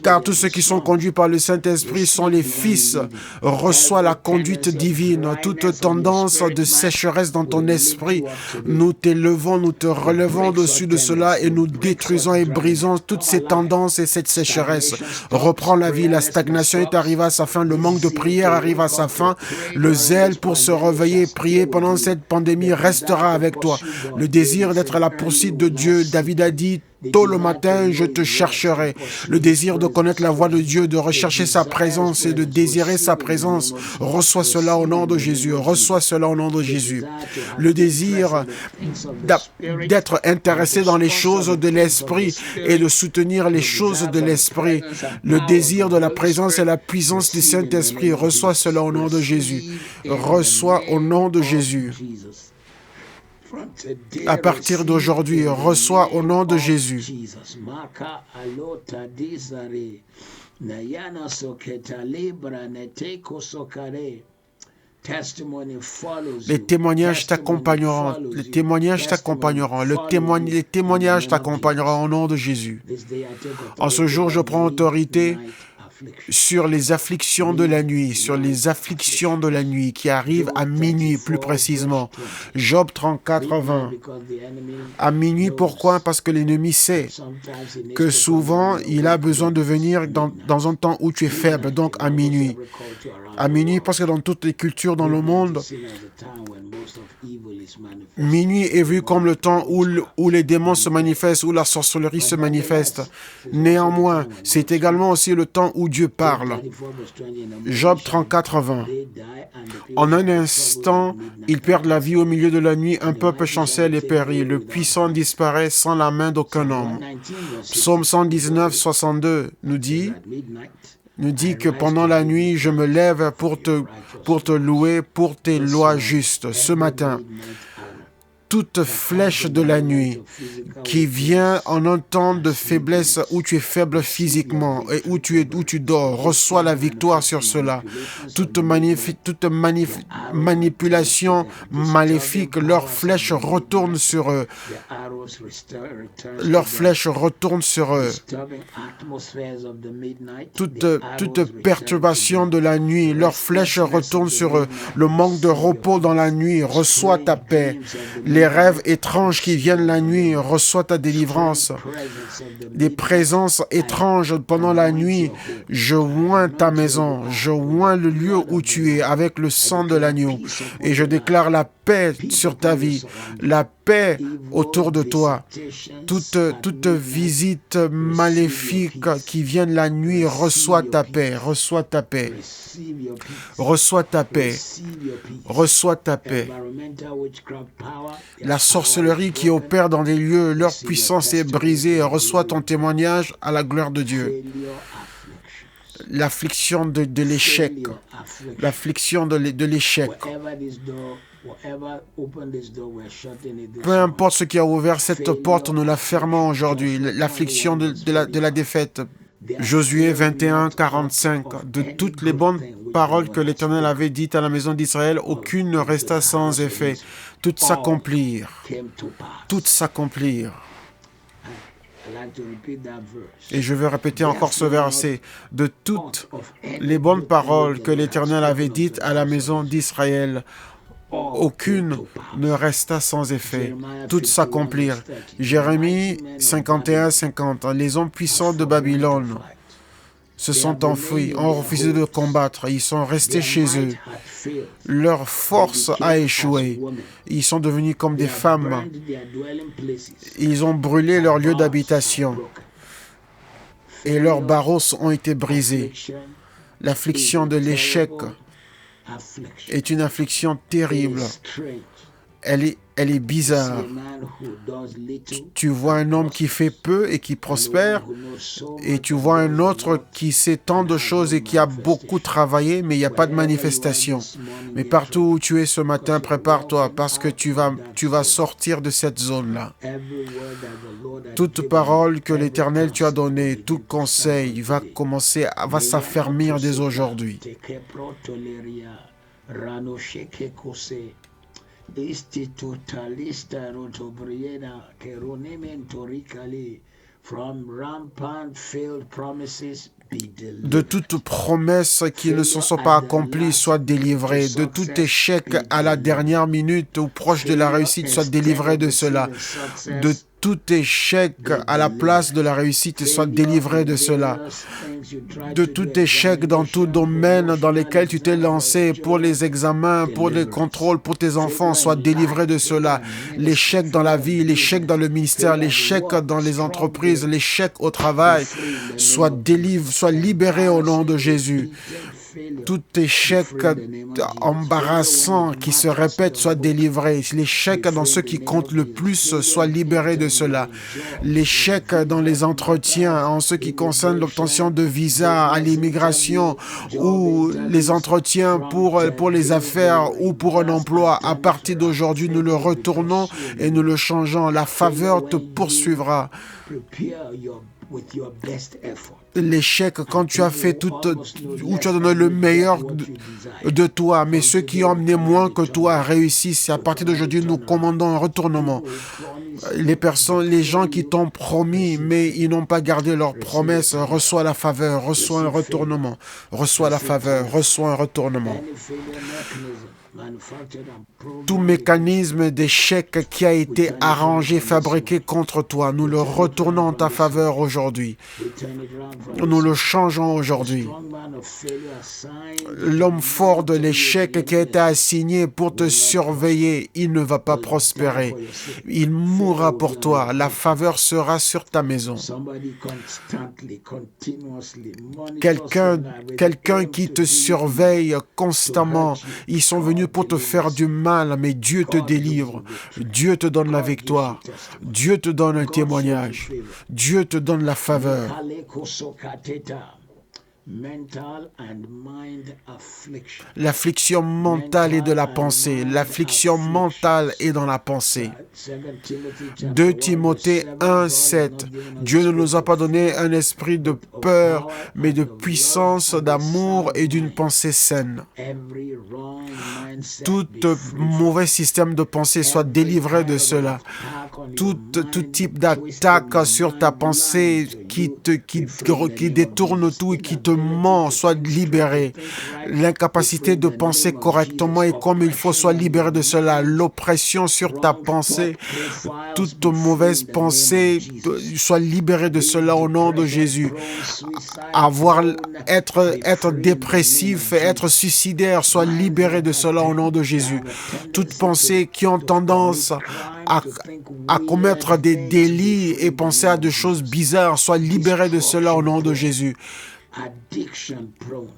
Car tous ceux qui sont conduits par le Saint-Esprit sont les fils. Reçois la conduite divine. Toute tendance de sécheresse dans ton esprit, nous t'élevons, nous te relevons au-dessus de cela et nous détruisons et brisons toutes ces tendances et cette sécheresse. Reprends la vie. La stagnation est arrivée à sa fin. Le manque de prière arrive à sa fin. Le zèle pour se réveiller et prier pendant cette pandémie restera avec toi. Le désir d'être à la poursuite de Dieu. David a dit: tôt le matin, je te chercherai. Le désir de connaître la voix de Dieu, de rechercher sa présence et de désirer sa présence. Reçois cela au nom de Jésus. Reçois cela au nom de Jésus. Le désir d'être intéressé dans les choses de l'Esprit et de soutenir les choses de l'Esprit. Le désir de la présence et la puissance du Saint-Esprit. Reçois cela au nom de Jésus. Reçois au nom de Jésus. À partir d'aujourd'hui, reçois au nom de Jésus. Les témoignages t'accompagneront. Les témoignages t'accompagneront. Les témoignages t'accompagneront au nom de Jésus. En ce jour, je prends autorité sur les afflictions de la nuit, qui arrivent à minuit plus précisément. Job 34, 20. À minuit, pourquoi? Parce que l'ennemi sait que souvent, il a besoin de venir dans un temps où tu es faible, donc à minuit. À minuit, parce que dans toutes les cultures dans le monde, minuit est vu comme le temps où les démons se manifestent, où la sorcellerie se manifeste. Néanmoins, c'est également aussi le temps où Dieu parle. Job 34, 20. En un instant, ils perdent la vie au milieu de la nuit, un peuple chancelle et périt. Le puissant disparaît sans la main d'aucun homme. Psaume 119, 62 nous dit que pendant la nuit, je me lève pour te louer, pour tes lois justes. Ce matin, toute flèche de la nuit qui vient en un temps de faiblesse où tu es faible physiquement et où tu dors, reçois la victoire sur cela. Toute manipulation maléfique, leurs flèches retournent sur eux. Leurs flèches retournent sur eux. Toute perturbation de la nuit, leurs flèches retournent sur eux. Le manque de repos dans la nuit, reçois ta paix. Les rêves étranges qui viennent la nuit, reçois ta délivrance. Des présences étranges pendant la nuit, je oins ta maison, je oins le lieu où tu es avec le sang de l'agneau. Et je déclare la paix sur ta vie, la paix autour de toi. Toute visite maléfique qui vient la nuit, reçois ta paix, reçois ta paix. Reçois ta paix. Reçois ta paix. La sorcellerie qui opère dans des lieux, leur puissance est brisée. Reçois ton témoignage à la gloire de Dieu. L'affliction de l'échec. L'affliction de l'échec. Peu importe ce qui a ouvert cette porte, nous la fermons aujourd'hui. L'affliction de la défaite. Josué 21, 45. De toutes les bonnes paroles que l'Éternel avait dites à la maison d'Israël, aucune ne resta sans effet. Toutes s'accomplirent. Toutes s'accomplirent. Et je vais répéter encore ce verset. De toutes les bonnes paroles que l'Éternel avait dites à la maison d'Israël, aucune ne resta sans effet. Toutes s'accomplirent. Jérémie 51, 50. Les hommes puissants de Babylone se sont enfuis, ont refusé de combattre. Ils sont restés chez eux. Leur force a échoué. Ils sont devenus comme des femmes. Ils ont brûlé leur lieu d'habitation. Et leurs barreaux ont été brisés. L'affliction de l'échec est une affliction terrible. elle est bizarre. Tu vois un homme qui fait peu et qui prospère, et tu vois un autre qui sait tant de choses et qui a beaucoup travaillé, mais il n'y a pas de manifestation. Mais partout où tu es ce matin, prépare-toi parce que tu vas sortir de cette zone-là. Toute parole que l'Éternel tu as donnée, tout conseil va s'affermir dès aujourd'hui. De toute promesse qui ne se sont pas accomplies, sois délivré. De tout échec à la dernière minute ou proche de la réussite, sois délivré de cela. De tout échec à la place de la réussite, sois délivré de cela. De tout échec dans tout domaine dans lequel tu t'es lancé, pour les examens, pour les contrôles, pour tes enfants, sois délivré de cela. L'échec dans la vie, l'échec dans le ministère, l'échec dans les entreprises, l'échec au travail, sois libéré au nom de Jésus. Tout échec embarrassant qui se répète soit délivré. L'échec dans ce qui compte le plus soit libéré de cela. L'échec dans les entretiens en ce qui concerne l'obtention de visa à l'immigration ou les entretiens pour les affaires ou pour un emploi. À partir d'aujourd'hui, nous le retournons et nous le changeons. La faveur te poursuivra. L'échec quand tu as fait où tu as donné le meilleur de toi, mais ceux qui ont amené moins que toi réussissent. À partir d'aujourd'hui, nous commandons un retournement. Les gens qui t'ont promis, mais ils n'ont pas gardé leur promesse, reçois la faveur, reçois un retournement. Reçois la faveur, reçois un retournement. Tout mécanisme d'échec qui a été arrangé, fabriqué contre toi, nous le retournons en ta faveur aujourd'hui. Nous le changeons aujourd'hui. L'homme fort de l'échec qui a été assigné pour te surveiller, il ne va pas prospérer. Il mourra pour toi. La faveur sera sur ta maison. Quelqu'un qui te surveille constamment, ils sont venus pour te faire du mal, mais Dieu te délivre. Dieu te donne la victoire. Dieu te donne un témoignage. Dieu te donne la faveur. L'affliction mentale est de la pensée. L'affliction mentale est dans la pensée. 2 Timothée 1:7. Dieu ne nous a pas donné un esprit de peur, mais de puissance, d'amour et d'une pensée saine. Tout mauvais système de pensée soit délivré de cela. Tout type d'attaque sur ta pensée qui détourne tout et qui te ment soit libéré. L'incapacité de penser correctement et comme il faut soit libéré de cela. L'oppression sur ta pensée, toute mauvaise pensée soit libérée de cela au nom de Jésus. Être dépressif, être suicidaire soit libéré de cela au nom de Jésus. Toutes pensées qui ont tendance à commettre des délits et penser à des choses bizarres soient libérées de cela au nom de Jésus.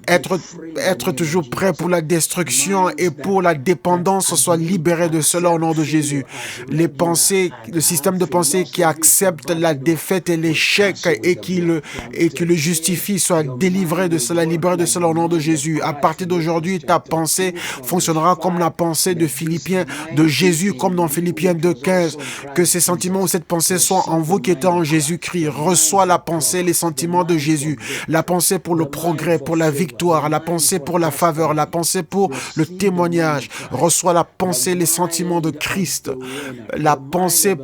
Être toujours prêt pour la destruction et pour la dépendance soit libéré de cela au nom de Jésus. Les pensées, le système de pensée qui accepte la défaite et l'échec et qui le justifie soit délivré de cela, libéré de cela au nom de Jésus. À partir d'aujourd'hui, ta pensée fonctionnera comme la pensée de Philippiens, de Jésus, comme dans Philippiens 2:15. Que ces sentiments ou cette pensée soient en vous qui êtes en Jésus-Christ. Reçois la pensée, les sentiments de Jésus. La pensée pour le progrès, pour la victoire, la pensée pour la faveur, la pensée pour le témoignage. Reçois la pensée, les sentiments de Christ, la pensée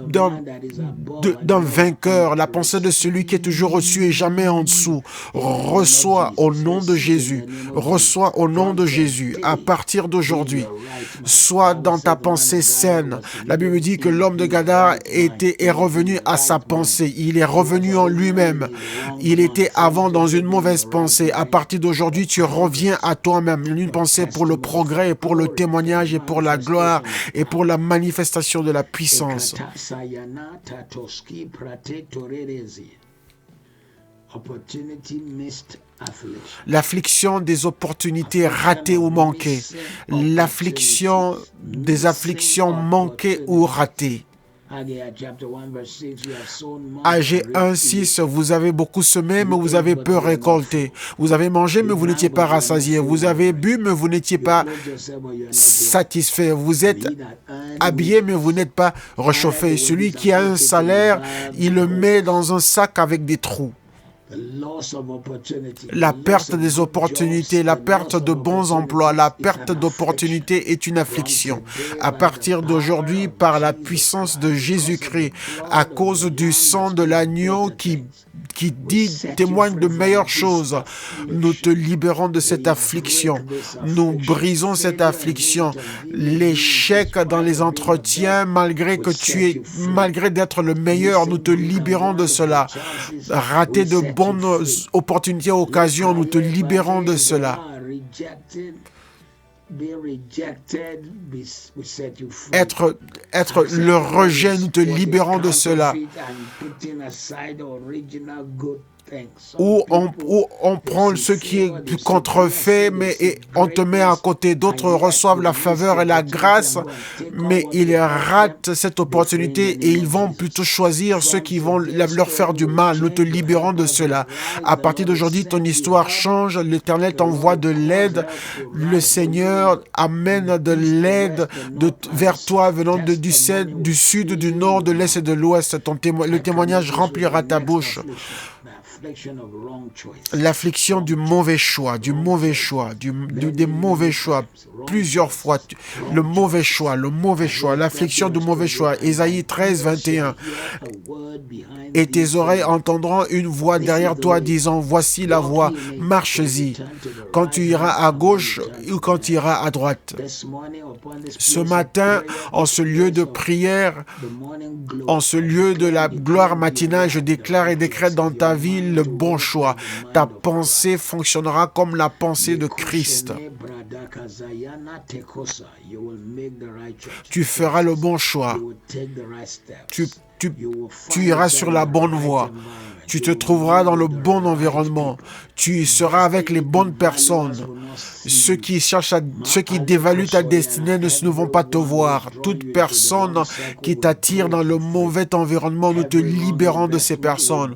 d'un vainqueur, la pensée de celui qui est toujours au-dessus et jamais en dessous. Reçois au nom de Jésus. Reçois au nom de Jésus. À partir d'aujourd'hui, sois dans ta pensée saine. La Bible dit que l'homme de Gadara est revenu à sa pensée. Il est revenu en lui-même. Il était avant dans une mauvaise pensée. À partir d'aujourd'hui, tu reviens à toi-même. Une pensée pour le progrès, pour le témoignage et pour la gloire et pour la manifestation de la puissance. L'affliction des opportunités ratées ou manquées. L'affliction des afflictions manquées ou ratées. Agé 1:6, vous avez beaucoup semé, mais vous avez peu récolté. Vous avez mangé, mais vous n'étiez pas rassasié. Vous avez bu, mais vous n'étiez pas satisfait. Vous êtes habillé, mais vous n'êtes pas réchauffé. Celui qui a un salaire, il le met dans un sac avec des trous. La perte des opportunités, la perte de bons emplois, la perte d'opportunités est une affliction. À partir d'aujourd'hui, par la puissance de Jésus-Christ, à cause du sang de l'agneau qui témoigne de meilleures choses, nous te libérons de cette affliction. Nous brisons cette affliction. L'échec dans les entretiens, malgré d'être le meilleur, nous te libérons de cela. Rater de bonnes opportunités, occasions, nous te libérons de cela. Être le rejet, nous te libérons de cela. Où on prend ce qui est contrefait, et on te met à côté. D'autres reçoivent la faveur et la grâce, mais ils ratent cette opportunité et ils vont plutôt choisir ceux qui vont leur faire du mal. Nous te libérons de cela. À partir d'aujourd'hui, ton histoire change. L'Éternel t'envoie de l'aide. Le Seigneur amène de l'aide vers toi venant du sud, du nord, de l'est et de l'ouest. Le témoignage remplira ta bouche. L'affliction du mauvais choix, des mauvais choix, plusieurs fois, le mauvais choix, l'affliction du mauvais choix. Ésaïe 13, 21. Et tes oreilles entendront une voix derrière toi disant, voici la voie, marche-y, quand tu iras à gauche ou quand tu iras à droite. Ce matin, en ce lieu de prière, en ce lieu de la gloire matinale, je déclare et décrète dans ta vie le bon choix. Ta pensée fonctionnera comme la pensée de Christ. Tu feras le bon choix. Tu iras sur la bonne voie. Tu te trouveras dans le bon environnement. Tu seras avec les bonnes personnes. Ceux qui dévaluent ta destinée ne vont pas te voir. Toute personne qui t'attire dans le mauvais environnement, nous te libérons de ces personnes.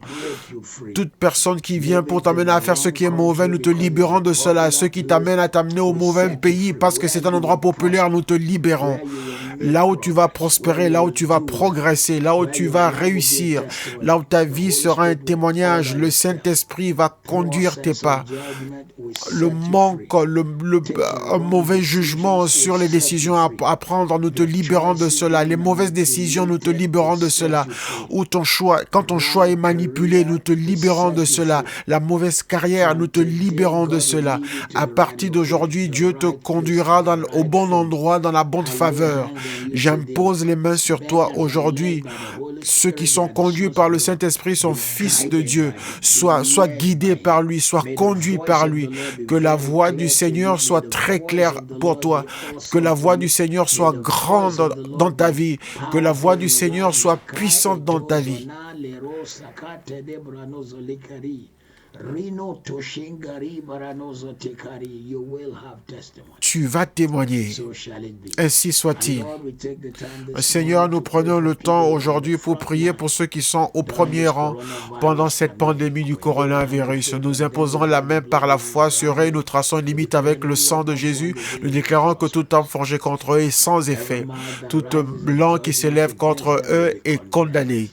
Toute personne qui vient pour t'amener à faire ce qui est mauvais, nous te libérons de cela. Ceux qui t'amènent à t'amener au mauvais pays parce que c'est un endroit populaire, nous te libérons. Là où tu vas prospérer, là où tu vas progresser, là où tu vas réussir, là où ta vie sera un témoignage, le Saint-Esprit va conduire tes pas. Le manque, un mauvais jugement sur les décisions à prendre, nous te libérons de cela. Les mauvaises décisions, nous te libérons de cela. Quand ton choix est manipulé, nous te libérons de cela. La mauvaise carrière, nous te libérons de cela. À partir d'aujourd'hui, Dieu te conduira au bon endroit, dans la bonne faveur. J'impose les mains sur toi aujourd'hui. Ceux qui sont conduits par le Saint-Esprit sont fils de Dieu. Sois guidé par lui, sois conduit par lui. Que la voix du Seigneur soit très claire pour toi. Que la voix du Seigneur soit grande dans ta vie. Que la voix du Seigneur soit puissante dans ta vie. Tu vas témoigner. Ainsi soit-il. Seigneur, nous prenons le temps aujourd'hui pour prier pour ceux qui sont au premier rang pendant cette pandémie du coronavirus. Nous imposons la main par la foi sur eux, nous traçons une limite avec le sang de Jésus. Nous déclarons que tout homme forgé contre eux est sans effet. Toute langue qui s'élève contre eux est condamnée.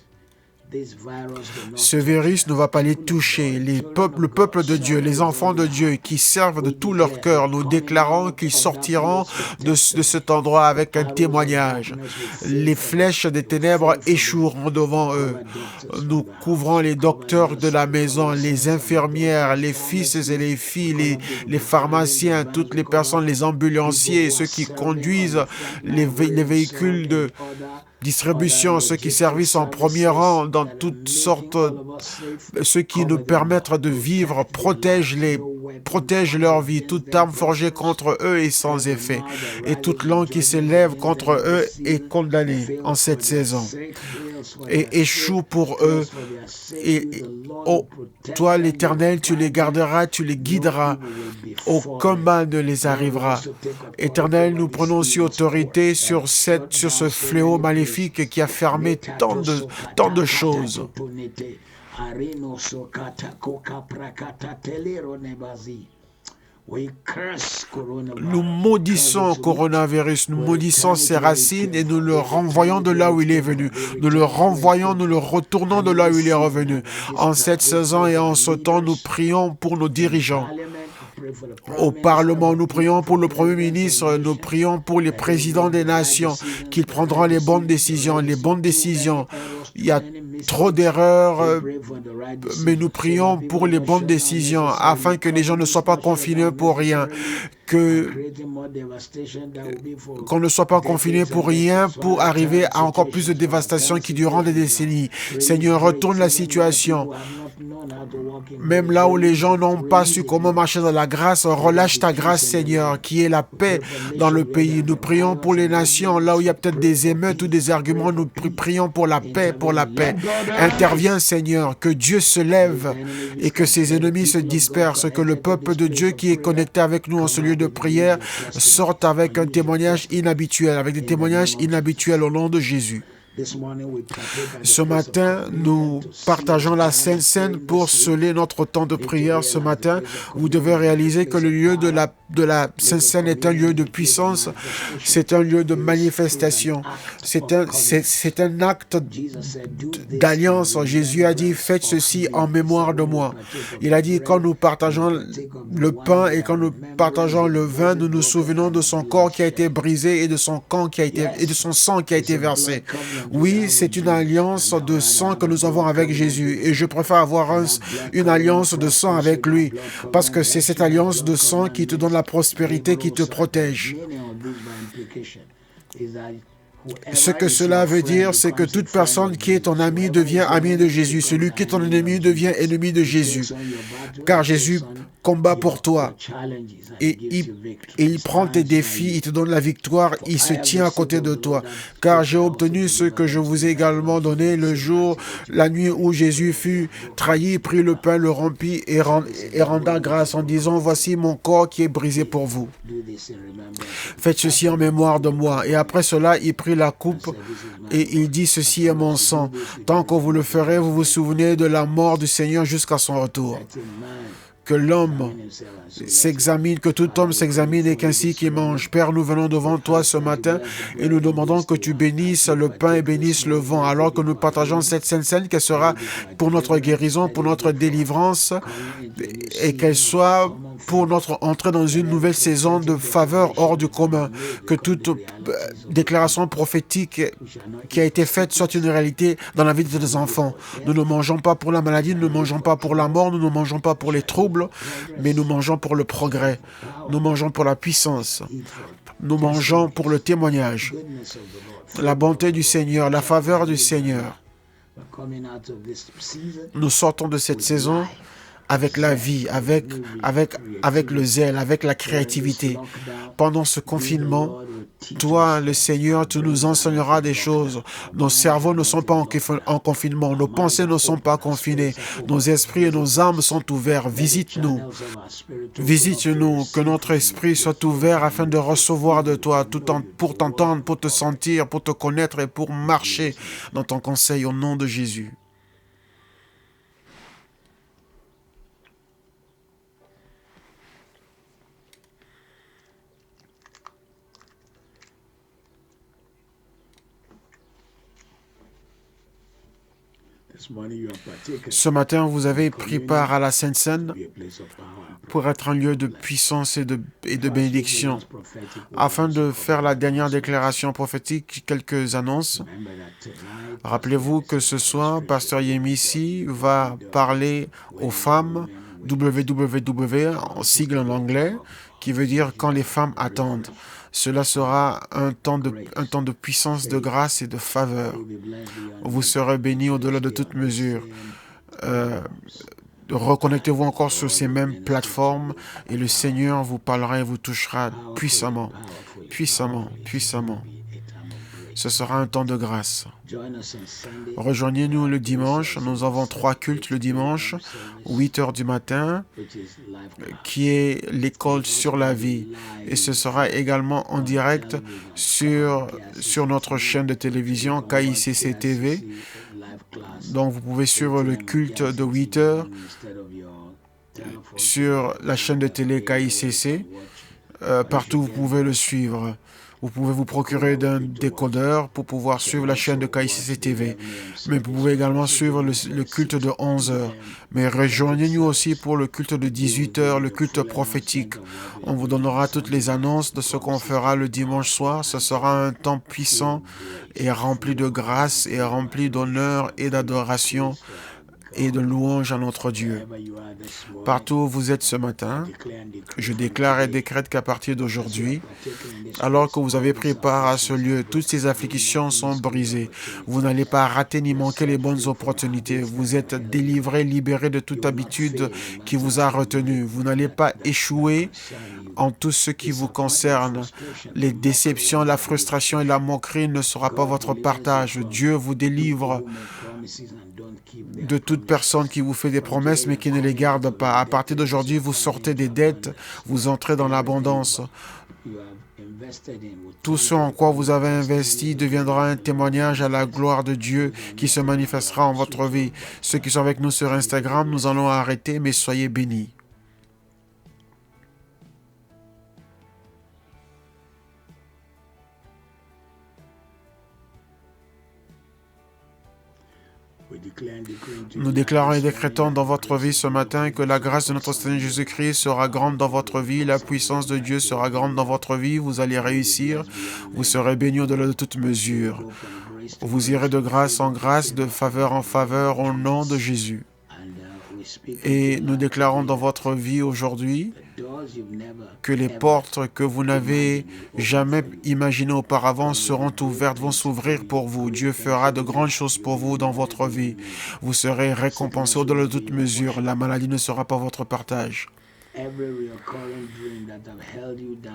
Ce virus ne va pas les toucher. Le peuple de Dieu, les enfants de Dieu qui servent de tout leur cœur, nous déclarons qu'ils sortiront de cet endroit avec un témoignage. Les flèches des ténèbres échoueront devant eux. Nous couvrons les docteurs de la maison, les infirmières, les fils et les filles, les pharmaciens, toutes les personnes, les ambulanciers, ceux qui conduisent les véhicules de distribution, ceux qui servissent en premier rang dans toutes sortes, ceux qui nous permettent de vivre, protège-les protège leur vie. Toute arme forgée contre eux est sans effet. Et toute langue qui s'élève contre eux est condamnée en cette saison. Et échoue pour eux. Et oh, toi, l'Éternel, tu les garderas, tu les guideras. Aucun mal ne les arrivera. Éternel, nous prenons aussi autorité sur ce fléau maléfique qui a fermé tant de choses. Nous maudissons coronavirus, nous maudissons ses racines et nous le renvoyons de là où il est venu. Nous le renvoyons, nous le retournons de là où il est revenu. En cette saison et en ce temps, nous prions pour nos dirigeants. Au Parlement, nous prions pour le Premier ministre, nous prions pour les présidents des nations, qu'ils prendront les bonnes décisions. Les bonnes décisions, il y a trop d'erreurs, mais nous prions pour les bonnes décisions, afin que les gens ne soient pas confinés pour rien, qu'on ne soit pas confiné pour rien, pour arriver à encore plus de dévastation qui durera des décennies. Seigneur, retourne la situation. Même là où les gens n'ont pas su comment marcher dans la grâce, relâche ta grâce, Seigneur, qui est la paix dans le pays. Nous prions pour les nations, là où il y a peut-être des émeutes ou des arguments, nous prions pour la paix, pour la paix. Interviens, Seigneur, que Dieu se lève et que ses ennemis se dispersent, que le peuple de Dieu qui est connecté avec nous en ce lieu de prière sorte avec un témoignage inhabituel, avec des témoignages inhabituels au nom de Jésus. Ce matin, nous partageons la Sainte Seine pour sceller notre temps de prière. Ce matin, vous devez réaliser que le lieu de la Sainte Seine est un lieu de puissance, c'est un lieu de manifestation, c'est un acte d'alliance. Jésus a dit, faites ceci en mémoire de moi. Il a dit, quand nous partageons le pain et quand nous partageons le vin, nous nous souvenons de son corps qui a été brisé et de son sang qui a été versé. Oui, c'est une alliance de sang que nous avons avec Jésus et je préfère avoir une alliance de sang avec lui parce que c'est cette alliance de sang qui te donne la prospérité, qui te protège. Ce que cela veut dire, c'est que toute personne qui est ton ami devient ami de Jésus. Celui qui est ton ennemi devient ennemi de Jésus. Car Jésus combat pour toi. Et il prend tes défis, il te donne la victoire, il se tient à côté de toi. Car j'ai obtenu ce que je vous ai également donné la nuit où Jésus fut trahi, prit le pain, le rompit et renda grâce en disant, voici mon corps qui est brisé pour vous. Faites ceci en mémoire de moi. Et après cela, il prit la coupe et il dit, ceci est mon sang. Tant que vous le ferez, vous vous souvenez de la mort du Seigneur jusqu'à son retour. Que l'homme s'examine, que tout homme s'examine et qu'ainsi qu'il mange. Père, nous venons devant toi ce matin et nous demandons que tu bénisses le pain et bénisses le vent, alors que nous partageons cette Sainte Seine, qu'elle sera pour notre guérison, pour notre délivrance et qu'elle soit pour notre entrée dans une nouvelle saison de faveur hors du commun. Que toute déclaration prophétique qui a été faite soit une réalité dans la vie de tes enfants. Nous ne mangeons pas pour la maladie, nous ne mangeons pas pour la mort, nous ne mangeons pas pour les troubles, mais nous mangeons pour le progrès. Nous mangeons pour la puissance. Nous mangeons pour le témoignage. La bonté du Seigneur, la faveur du Seigneur. Nous sortons de cette saison avec la vie, avec le zèle, avec la créativité. Pendant ce confinement, toi, le Seigneur, tu nous enseigneras des choses. Nos cerveaux ne sont pas en confinement, nos pensées ne sont pas confinées, nos esprits et nos âmes sont ouverts. Visite-nous, que notre esprit soit ouvert afin de recevoir de toi, pour t'entendre, pour te sentir, pour te connaître et pour marcher dans ton conseil au nom de Jésus. Ce matin, vous avez pris part à la Sainte Seine pour être un lieu de puissance et de bénédiction. Afin de faire la dernière déclaration prophétique, quelques annonces. Rappelez-vous que ce soir, Pasteur Yemisi va parler aux femmes, WWW, en sigle en anglais, qui veut dire quand les femmes attendent. Cela sera un temps de puissance, de grâce et de faveur. Vous serez bénis au-delà de toute mesure. Reconnectez-vous encore sur ces mêmes plateformes et le Seigneur vous parlera et vous touchera puissamment, puissamment, puissamment. Ce sera un temps de grâce. Rejoignez-nous le dimanche. Nous avons 3 cultes le dimanche, 8 heures du matin, qui est l'école sur la vie. Et ce sera également en direct sur notre chaîne de télévision KICC TV. Donc vous pouvez suivre le culte de 8 heures sur la chaîne de télé KICC. Partout vous pouvez le suivre. Vous pouvez vous procurer d'un décodeur pour pouvoir suivre la chaîne de KICC TV. Mais vous pouvez également suivre le culte de 11 heures. Mais rejoignez-nous aussi pour le culte de 18 heures, le culte prophétique. On vous donnera toutes les annonces de ce qu'on fera le dimanche soir. Ce sera un temps puissant et rempli de grâce et rempli d'honneur et d'adoration et de louange à notre Dieu. Partout où vous êtes ce matin, je déclare et décrète qu'à partir d'aujourd'hui, alors que vous avez pris part à ce lieu, toutes ces afflictions sont brisées. Vous n'allez pas rater ni manquer les bonnes opportunités. Vous êtes délivré, libéré de toute habitude qui vous a retenu. Vous n'allez pas échouer en tout ce qui vous concerne. Les déceptions, la frustration et la moquerie ne sera pas votre partage. Dieu vous délivre de toute personne qui vous fait des promesses mais qui ne les garde pas. À partir d'aujourd'hui, vous sortez des dettes, vous entrez dans l'abondance. Tout ce en quoi vous avez investi deviendra un témoignage à la gloire de Dieu qui se manifestera en votre vie. Ceux qui sont avec nous sur Instagram, nous allons arrêter, mais soyez bénis. Nous déclarons et décrétons dans votre vie ce matin que la grâce de notre Seigneur Jésus-Christ sera grande dans votre vie, la puissance de Dieu sera grande dans votre vie, vous allez réussir, vous serez bénis au-delà de toute mesure. Vous irez de grâce en grâce, de faveur en faveur au nom de Jésus. Et nous déclarons dans votre vie aujourd'hui que les portes que vous n'avez jamais imaginées auparavant seront ouvertes, vont s'ouvrir pour vous. Dieu fera de grandes choses pour vous dans votre vie. Vous serez récompensé au-delà de toute mesure. La maladie ne sera pas votre partage.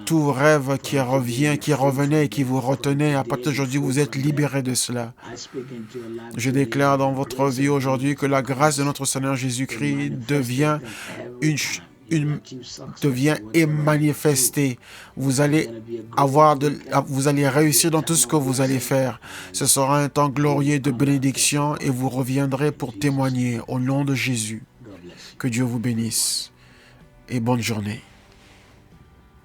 Tout rêve qui revenait et qui vous retenait, à partir d'aujourd'hui, vous êtes libéré de cela. Je déclare dans votre vie aujourd'hui que la grâce de notre Seigneur Jésus-Christ devient et manifestée. Vous allez réussir dans tout ce que vous allez faire. Ce sera un temps glorieux de bénédiction et vous reviendrez pour témoigner au nom de Jésus. Que Dieu vous bénisse et bonne journée.